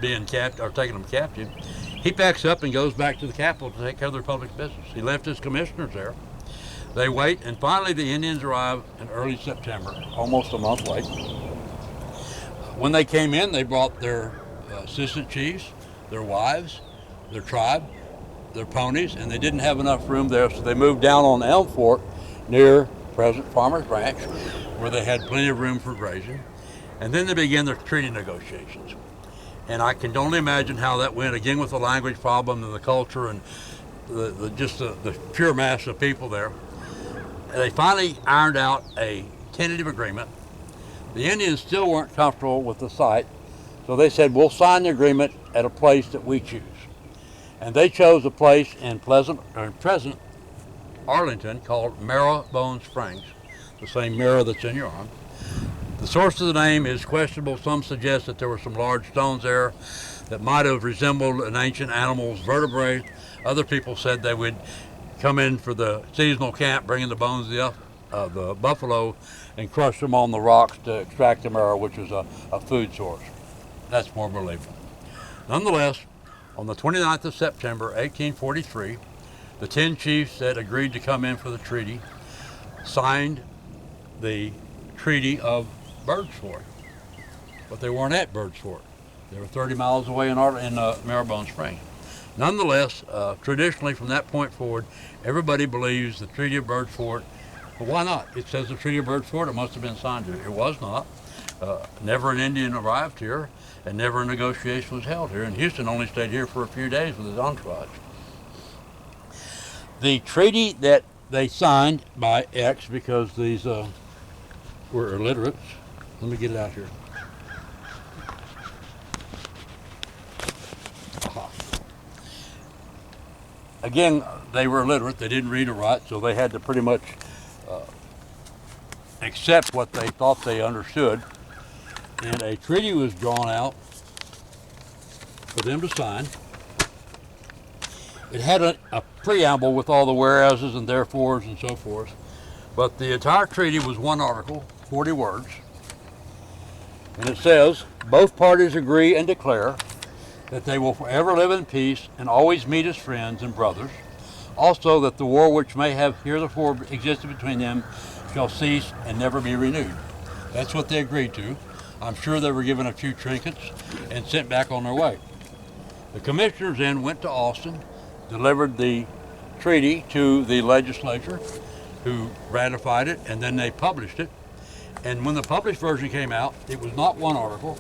being or taking them captive. He packs up and goes back to the capital to take care of their public business. He left his commissioners there. They wait, and finally the Indians arrive in early September, almost a month late. When they came in, they brought their assistant chiefs, their wives, their tribe, their ponies, and they didn't have enough room there, so they moved down on Elm Fork near present Farmers Ranch, where they had plenty of room for grazing. And then they began their treaty negotiations. And I can only imagine how that went, again with the language problem and the culture and the pure mass of people there. And they finally ironed out a tentative agreement. The Indians still weren't comfortable with the site, so they said, we'll sign the agreement at a place that we choose. And they chose a place in present Arlington called Marrow-Bone Springs, the same marrow that's in your arm. The source of the name is questionable. Some suggest that there were some large stones there that might have resembled an ancient animal's vertebrae. Other people said they would come in for the seasonal camp, bringing the bones of the buffalo and crush them on the rocks to extract the marrow, which was a food source. That's more believable. Nonetheless, on the 29th of September, 1843, the 10 chiefs that agreed to come in for the treaty signed the Treaty of Bird's Fort, but they weren't at Bird's Fort. They were 30 miles away in Marrow-Bone Springs. Nonetheless, traditionally from that point forward, everybody believes the Treaty of Bird's Fort. Well, why not? It says the Treaty of Bird's Fort. It must have been signed here. It was not. Never an Indian arrived here, and never a negotiation was held here. And Houston only stayed here for a few days with his entourage. The treaty that they signed by X, because these were illiterates. Let me get it out here. Again, they were illiterate. They didn't read or write, so they had to pretty much accept what they thought they understood. And a treaty was drawn out for them to sign. It had a preamble with all the whereases and therefores and so forth, but the entire treaty was one article, 40 words, and it says, both parties agree and declare that they will forever live in peace and always meet as friends and brothers. Also that the war which may have heretofore existed between them shall cease and never be renewed. That's what they agreed to. I'm sure they were given a few trinkets and sent back on their way. The commissioners then went to Austin, delivered the treaty to the legislature, who ratified it, and then they published it. And when the published version came out, it was not one article,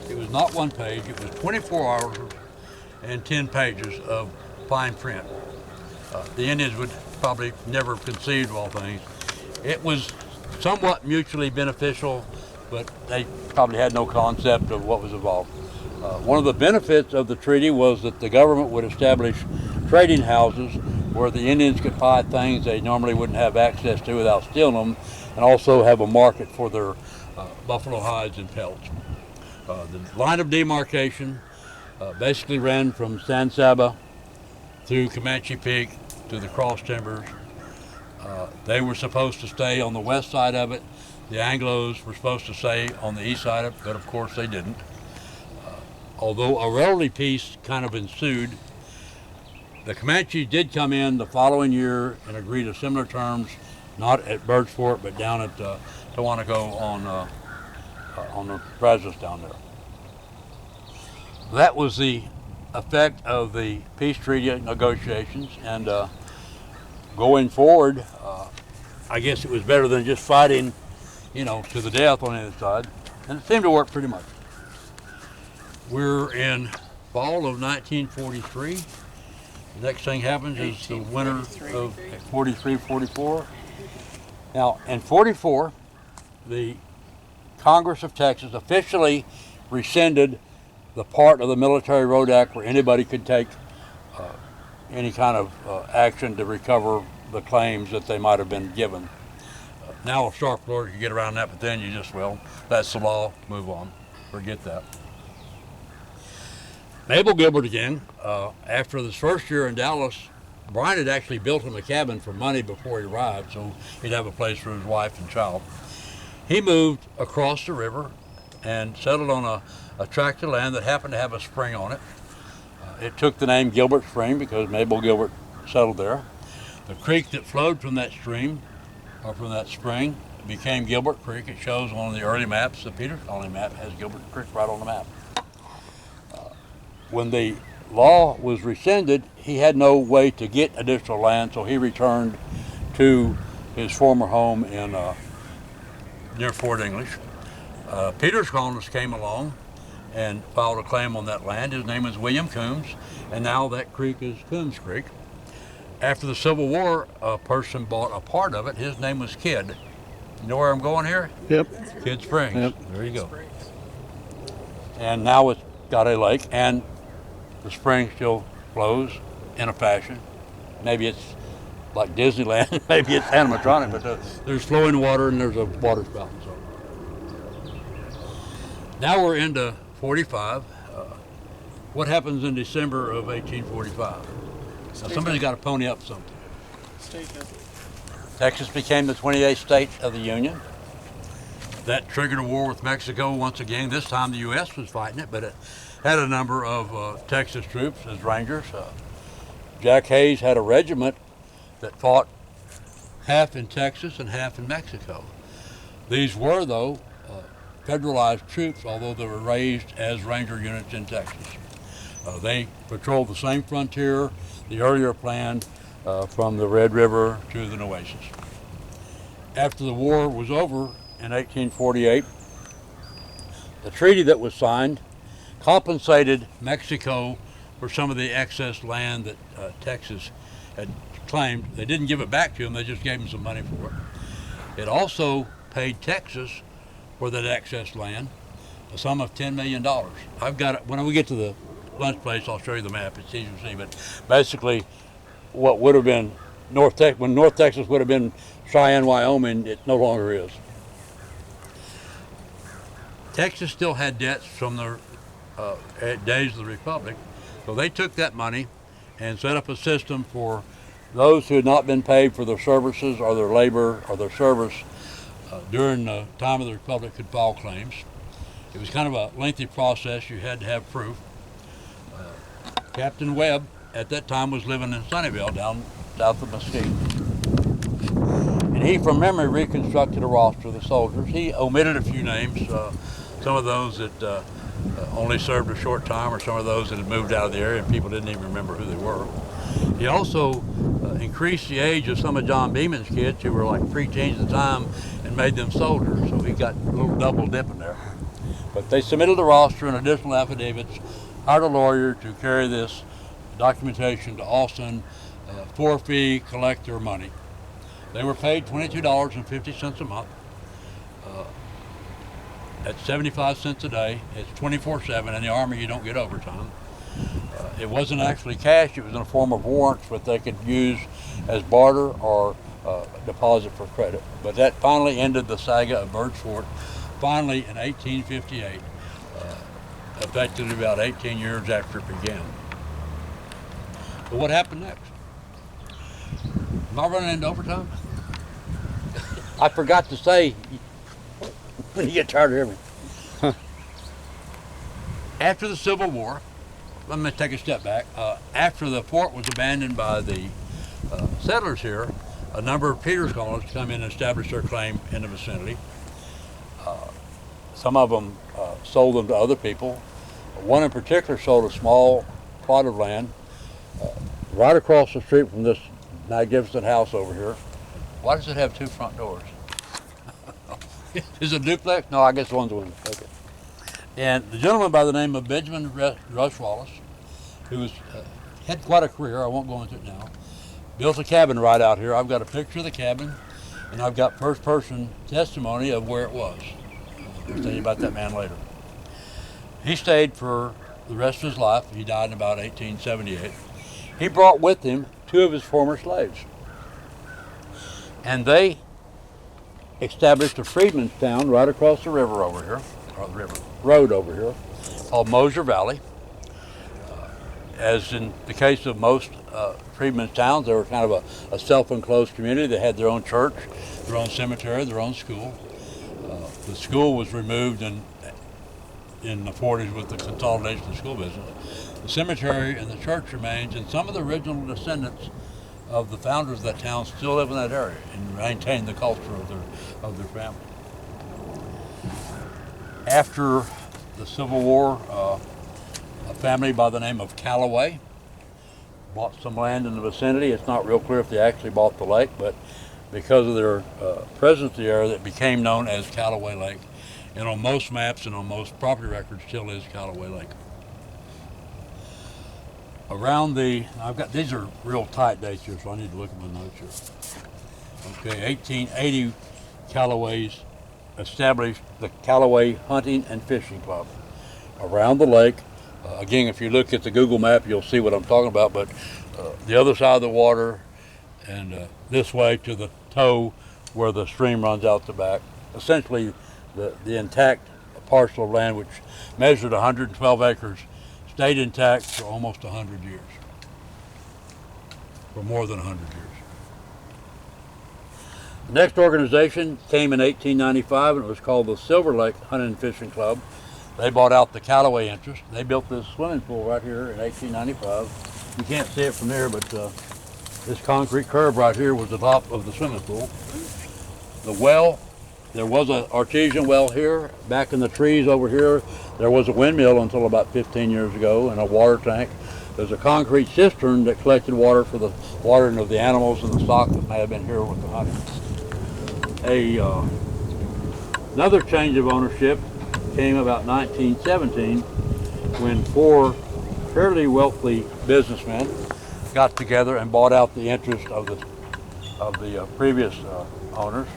it was not one page, it was 24 articles and 10 pages of fine print. The Indians would probably never have conceived of all things. It was somewhat mutually beneficial, but they probably had no concept of what was involved. One of the benefits of the treaty was that the government would establish trading houses where the Indians could buy things they normally wouldn't have access to without stealing them, and also have a market for their buffalo hides and pelts. The line of demarcation basically ran from San Saba through Comanche Peak to the cross timbers. They were supposed to stay on the west side of it. The Anglos were supposed to stay on the east side of it, but of course they didn't. Although a relative peace kind of ensued, the Comanches did come in the following year and agree to similar terms, not at Bird's Fort, but down at Tawanaco on the Brazos down there. That was the effect of the peace treaty negotiations, and going forward, I guess it was better than just fighting, to the death on either side, and it seemed to work pretty much. We're in fall of 1943. The next thing happens is the winter of 43, 44. Now, in 44, the Congress of Texas officially rescinded the part of the Military Road Act where anybody could take any kind of action to recover the claims that they might have been given. Now a sharp lawyer can get around that, but then you just, that's the law, move on, forget that. Mabel Gilbert again, after this first year in Dallas, Bryan had actually built him a cabin for money before he arrived, so he'd have a place for his wife and child. He moved across the river and settled on a tract of land that happened to have a spring on it. It took the name Gilbert Spring because Mabel Gilbert settled there. The creek that flowed from that stream, or from that spring, became Gilbert Creek. It shows on one of the early maps, the Peters Colony map has Gilbert Creek right on the map. When the law was rescinded, he had no way to get additional land, so he returned to his former home in near Fort English. Peters colonists came along and filed a claim on that land. His name was William Coombs, and now that creek is Coombs Creek. After the Civil War, a person bought a part of it. His name was Kidd. You know where I'm going here? Yep. Kidd Springs. Yep. There you go. And now it's got a lake, and the spring still flows in a fashion. Maybe it's like Disneyland. Maybe it's animatronic, but there's flowing water and there's a water spout. So now we're into 45. What happens in December of 1845? Now somebody's got to pony up something. Statement. Texas became the 28th state of the Union. That triggered a war with Mexico once again. This time the U.S. was fighting it, but it had a number of Texas troops as rangers. Jack Hayes had a regiment that fought half in Texas and half in Mexico. These were, though, federalized troops, although they were raised as ranger units in Texas. They patrolled the same frontier, the earlier plan, from the Red River to the Nueces. After the war was over in 1848, the treaty that was signed compensated Mexico for some of the excess land that Texas had claimed. They didn't give it back to them, they just gave them some money for it. It also paid Texas for that excess land a sum of $10 million. I've got it, when we get to the lunch place, I'll show you the map, it's easy to see, but basically what would have been when North Texas would have been Cheyenne, Wyoming, it no longer is. Texas still had debts from the days of the Republic, so they took that money and set up a system for those who had not been paid for their services or their labor or their service during the time of the Republic could file claims. It was kind of a lengthy process. You had to have proof. Captain Webb at that time was living in Sunnyvale down south of Mesquite. And he, from memory, reconstructed a roster of the soldiers. He omitted a few names, some of those that only served a short time, or some of those that had moved out of the area and people didn't even remember who they were. He also increased the age of some of John Beeman's kids who were like preteens at the time and made them soldiers, so he got a little double dipping there. But they submitted the roster and additional affidavits, hired a lawyer to carry this documentation to Austin for a fee, collect their money. They were paid $22.50 a month. At 75 cents a day. It's 24/7. In the Army, you don't get overtime. It wasn't actually cash. It was in the form of warrants, but they could use as barter or deposit for credit. But that finally ended the saga of Bird's Fort. Finally, in 1858, effectively about 18 years after it began. But what happened next? Am I running into overtime? I forgot to say, when you get tired of everything. After the Civil War, let me take a step back. After the fort was abandoned by the settlers here, a number of Peters colonists come in and establish their claim in the vicinity. Some of them sold them to other people. One in particular sold a small plot of land right across the street from this magnificent house over here. Why does it have two front doors? Is it a duplex? No, I guess one's one. Okay. And the gentleman by the name of Benjamin Rush Wallace, who was, had quite a career, I won't go into it now, built a cabin right out here. I've got a picture of the cabin, and I've got first-person testimony of where it was. I'll tell you about that man later. He stayed for the rest of his life. He died in about 1878. He brought with him two of his former slaves. And they established a freedman's town right across the river over here, or the river road over here, called Mosier Valley. As in the case of most freedmen's towns, they were kind of a self-enclosed community. They had their own church, their own cemetery, their own school. The school was removed in the 40s with the consolidation of the school business. The cemetery and the church remains, and some of the original descendants of the founders of that town still live in that area and maintain the culture of their family. After the Civil War, a family by the name of Callaway bought some land in the vicinity. It's not real clear if they actually bought the lake, but because of their presence there, it became known as Callaway Lake. And on most maps and on most property records still is Callaway Lake. Around these are real tight dates here, so I need to look at my notes here. Okay, 1880, Callaways established the Callaway Hunting and Fishing Club around the lake. Again, if you look at the Google map, you'll see what I'm talking about, but the other side of the water and this way to the toe where the stream runs out the back. Essentially, the intact parcel of land, which measured 112 acres, stayed intact for almost 100 years, for more than 100 years. The next organization came in 1895, and it was called the Silver Lake Hunting and Fishing Club. They bought out the Callaway interest. They built this swimming pool right here in 1895. You can't see it from there, but this concrete curb right here was the top of the swimming pool. The well, there was an artesian well here. Back in the trees over here, there was a windmill until about 15 years ago, and a water tank. There's a concrete cistern that collected water for the watering of the animals and the stock that may have been here with the hunting. Another change of ownership came about 1917 when 4 fairly wealthy businessmen got together and bought out the interest of the previous owners.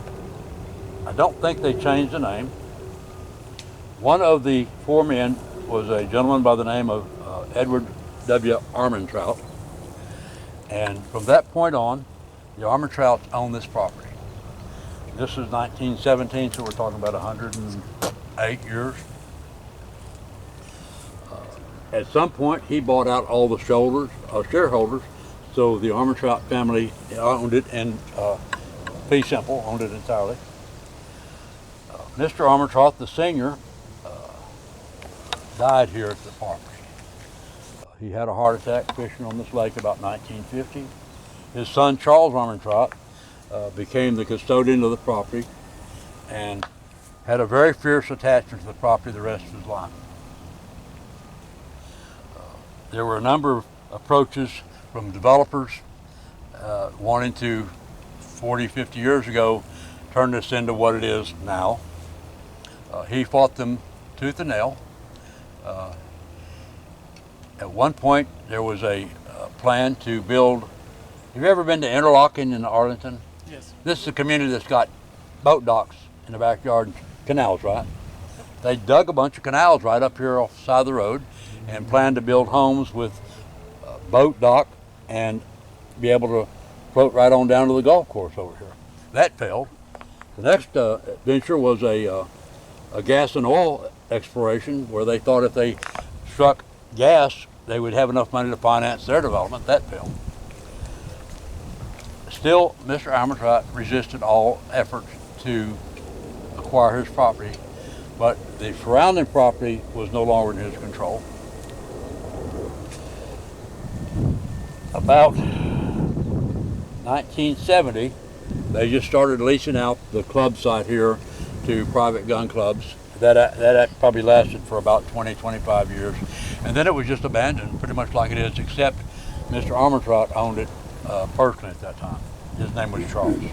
I don't think they changed the name. One of the 4 men was a gentleman by the name of Edward W. Armentrout, and from that point on, the Armentrouts owned this property. This is 1917, so we're talking about 108 years. At some point, he bought out all the shareholders, so the Armentrout family owned it, and fee simple owned it entirely. Mr. Armentrout, the senior, died here at the property. He had a heart attack fishing on this lake about 1950. His son, Charles Armentrout, became the custodian of the property and had a very fierce attachment to the property the rest of his life. There were a number of approaches from developers wanting to, 40, 50 years ago, turn this into what it is now. He fought them tooth and nail. At one point, there was a plan to build. Have you ever been to Interlochen in Arlington? Yes. This is a community that's got boat docks in the backyard, canals, right? They dug a bunch of canals right up here off the side of the road and planned to build homes with a boat dock and be able to float right on down to the golf course over here. That failed. The next venture was a gas and oil exploration where they thought if they struck gas, they would have enough money to finance their development. That failed. Still, Mr. Armentrout resisted all efforts to acquire his property, but the surrounding property was no longer in his control. About 1970, they just started leasing out the club site here to private gun clubs. That probably lasted for about 20, 25 years. And then it was just abandoned, pretty much like it is, except Mr. Armentrout owned it personally at that time. His name was Charles. There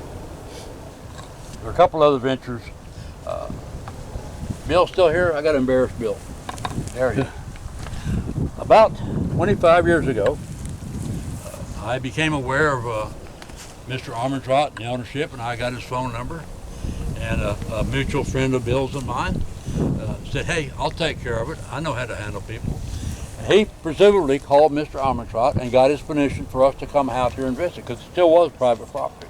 were a couple other ventures. Bill's still here? I got to embarrass Bill. There he is. About 25 years ago, I became aware of Mr. Armentrout and the ownership, and I got his phone number. And a mutual friend of Bill's and mine said, hey, I'll take care of it. I know how to handle people. And he presumably called Mr. Armentrout and got his permission for us to come out here and visit, because it still was private property.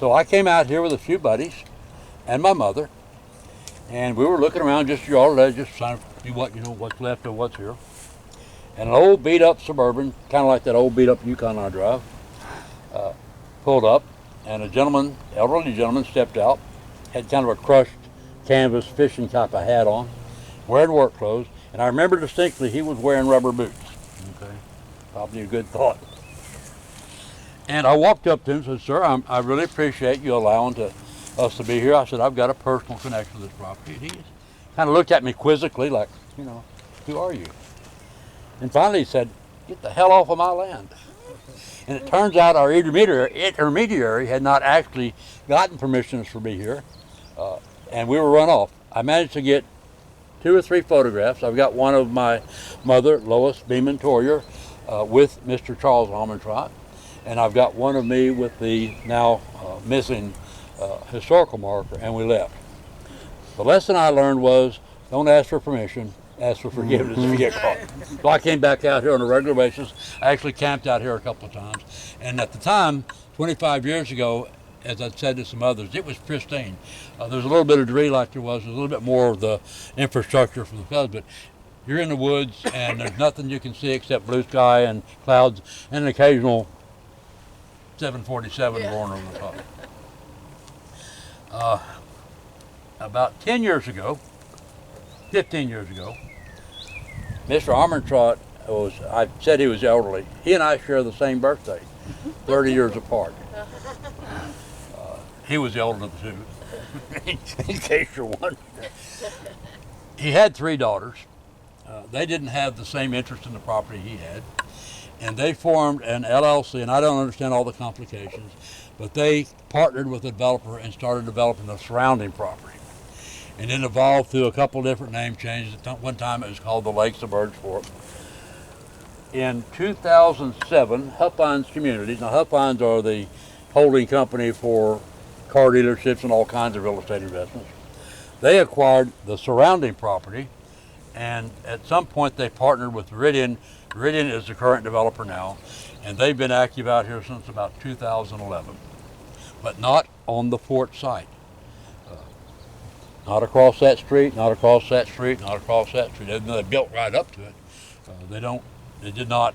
So I came out here with a few buddies and my mother, and we were looking around just trying to see what's left of what's here. And an old beat-up Suburban, kind of like that old beat-up Yukon I drive, pulled up, and a gentleman, elderly gentleman, stepped out, had kind of a crushed canvas fishing type of hat on, wearing work clothes, and I remember distinctly he was wearing rubber boots. Okay, probably a good thought. And I walked up to him and said, sir, I really appreciate you allowing us to be here. I said, I've got a personal connection to this property. And he kind of looked at me quizzically like, who are you? And finally he said, get the hell off of my land. And it turns out our intermediary had not actually gotten permissions to be here, and we were run off. I managed to get 2 or 3 photographs. I've got one of my mother, Lois Beman Torrier, with Mr. Charles Armentrout, and I've got one of me with the now missing historical marker, and we left. The lesson I learned was don't ask for permission ask for forgiveness if you get caught. So I came back out here on a regular basis. I actually camped out here a couple of times. And at the time, 25 years ago, as I said to some others, it was pristine. There's a little bit of debris like there was, a little bit more of the infrastructure from the floods, but you're in the woods and there's nothing you can see except blue sky and clouds and an occasional 747 born over the top. About 10 years ago, 15 years ago, Mr. Armentrout I said he was elderly. He and I share the same birthday, 30 years apart. He was the older of the two, in case you're wondering. He had 3 daughters. They didn't have the same interest in the property he had, and they formed an LLC, and I don't understand all the complications, but they partnered with a developer and started developing the surrounding property. And it evolved through a couple different name changes. At one time it was called the Lakes of Birds Fork. In 2007, Huffines Communities, now Huffines are the holding company for car dealerships and all kinds of real estate investments. They acquired the surrounding property, and at some point they partnered with Meridian. Meridian is the current developer now, and they've been active out here since about 2011, but not on the fort site. Not across that street, not across that street, not across that street. They built right up to it. They did not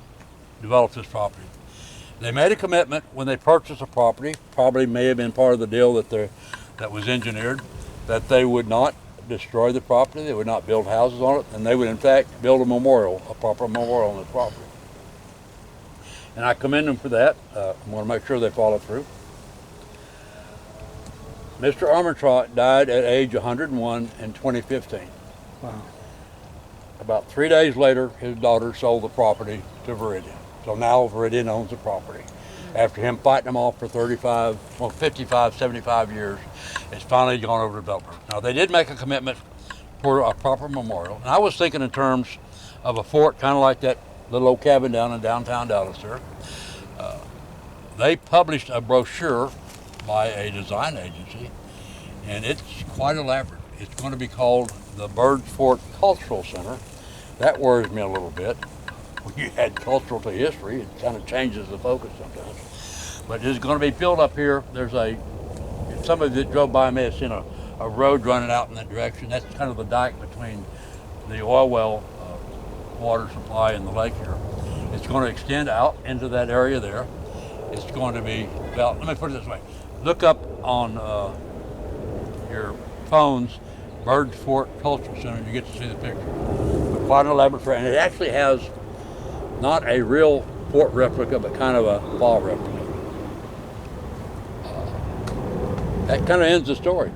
develop this property. They made a commitment when they purchased the property, probably may have been part of the deal that was engineered, that they would not destroy the property, they would not build houses on it, and they would in fact build a proper memorial on this property. And I commend them for that. I want to make sure they follow through. Mr. Armentrout died at age 101 in 2015. Wow. About 3 days later, his daughter sold the property to Meridian. So now Meridian owns the property. After him fighting them off for 55, 75 years, it's finally gone over to developer. Now they did make a commitment for a proper memorial. And I was thinking in terms of a fort, kind of like that little old cabin down in downtown Dallas there. They published a brochure by a design agency, and it's quite elaborate. It's going to be called the Birds Fort Cultural Center. That worries me a little bit. When you add cultural to history, it kind of changes the focus sometimes. But it's going to be built up here. Some of you that drove by may have seen a road running out in that direction. That's kind of the dike between the oil well water supply and the lake here. It's going to extend out into that area there. It's going to be about, let me put it this way. Look up on your phones, Birds Fort Cultural Center, and you get to see the picture. But quite an elaborate fort, and it actually has not a real fort replica, but kind of a fall replica. That kind of ends the story.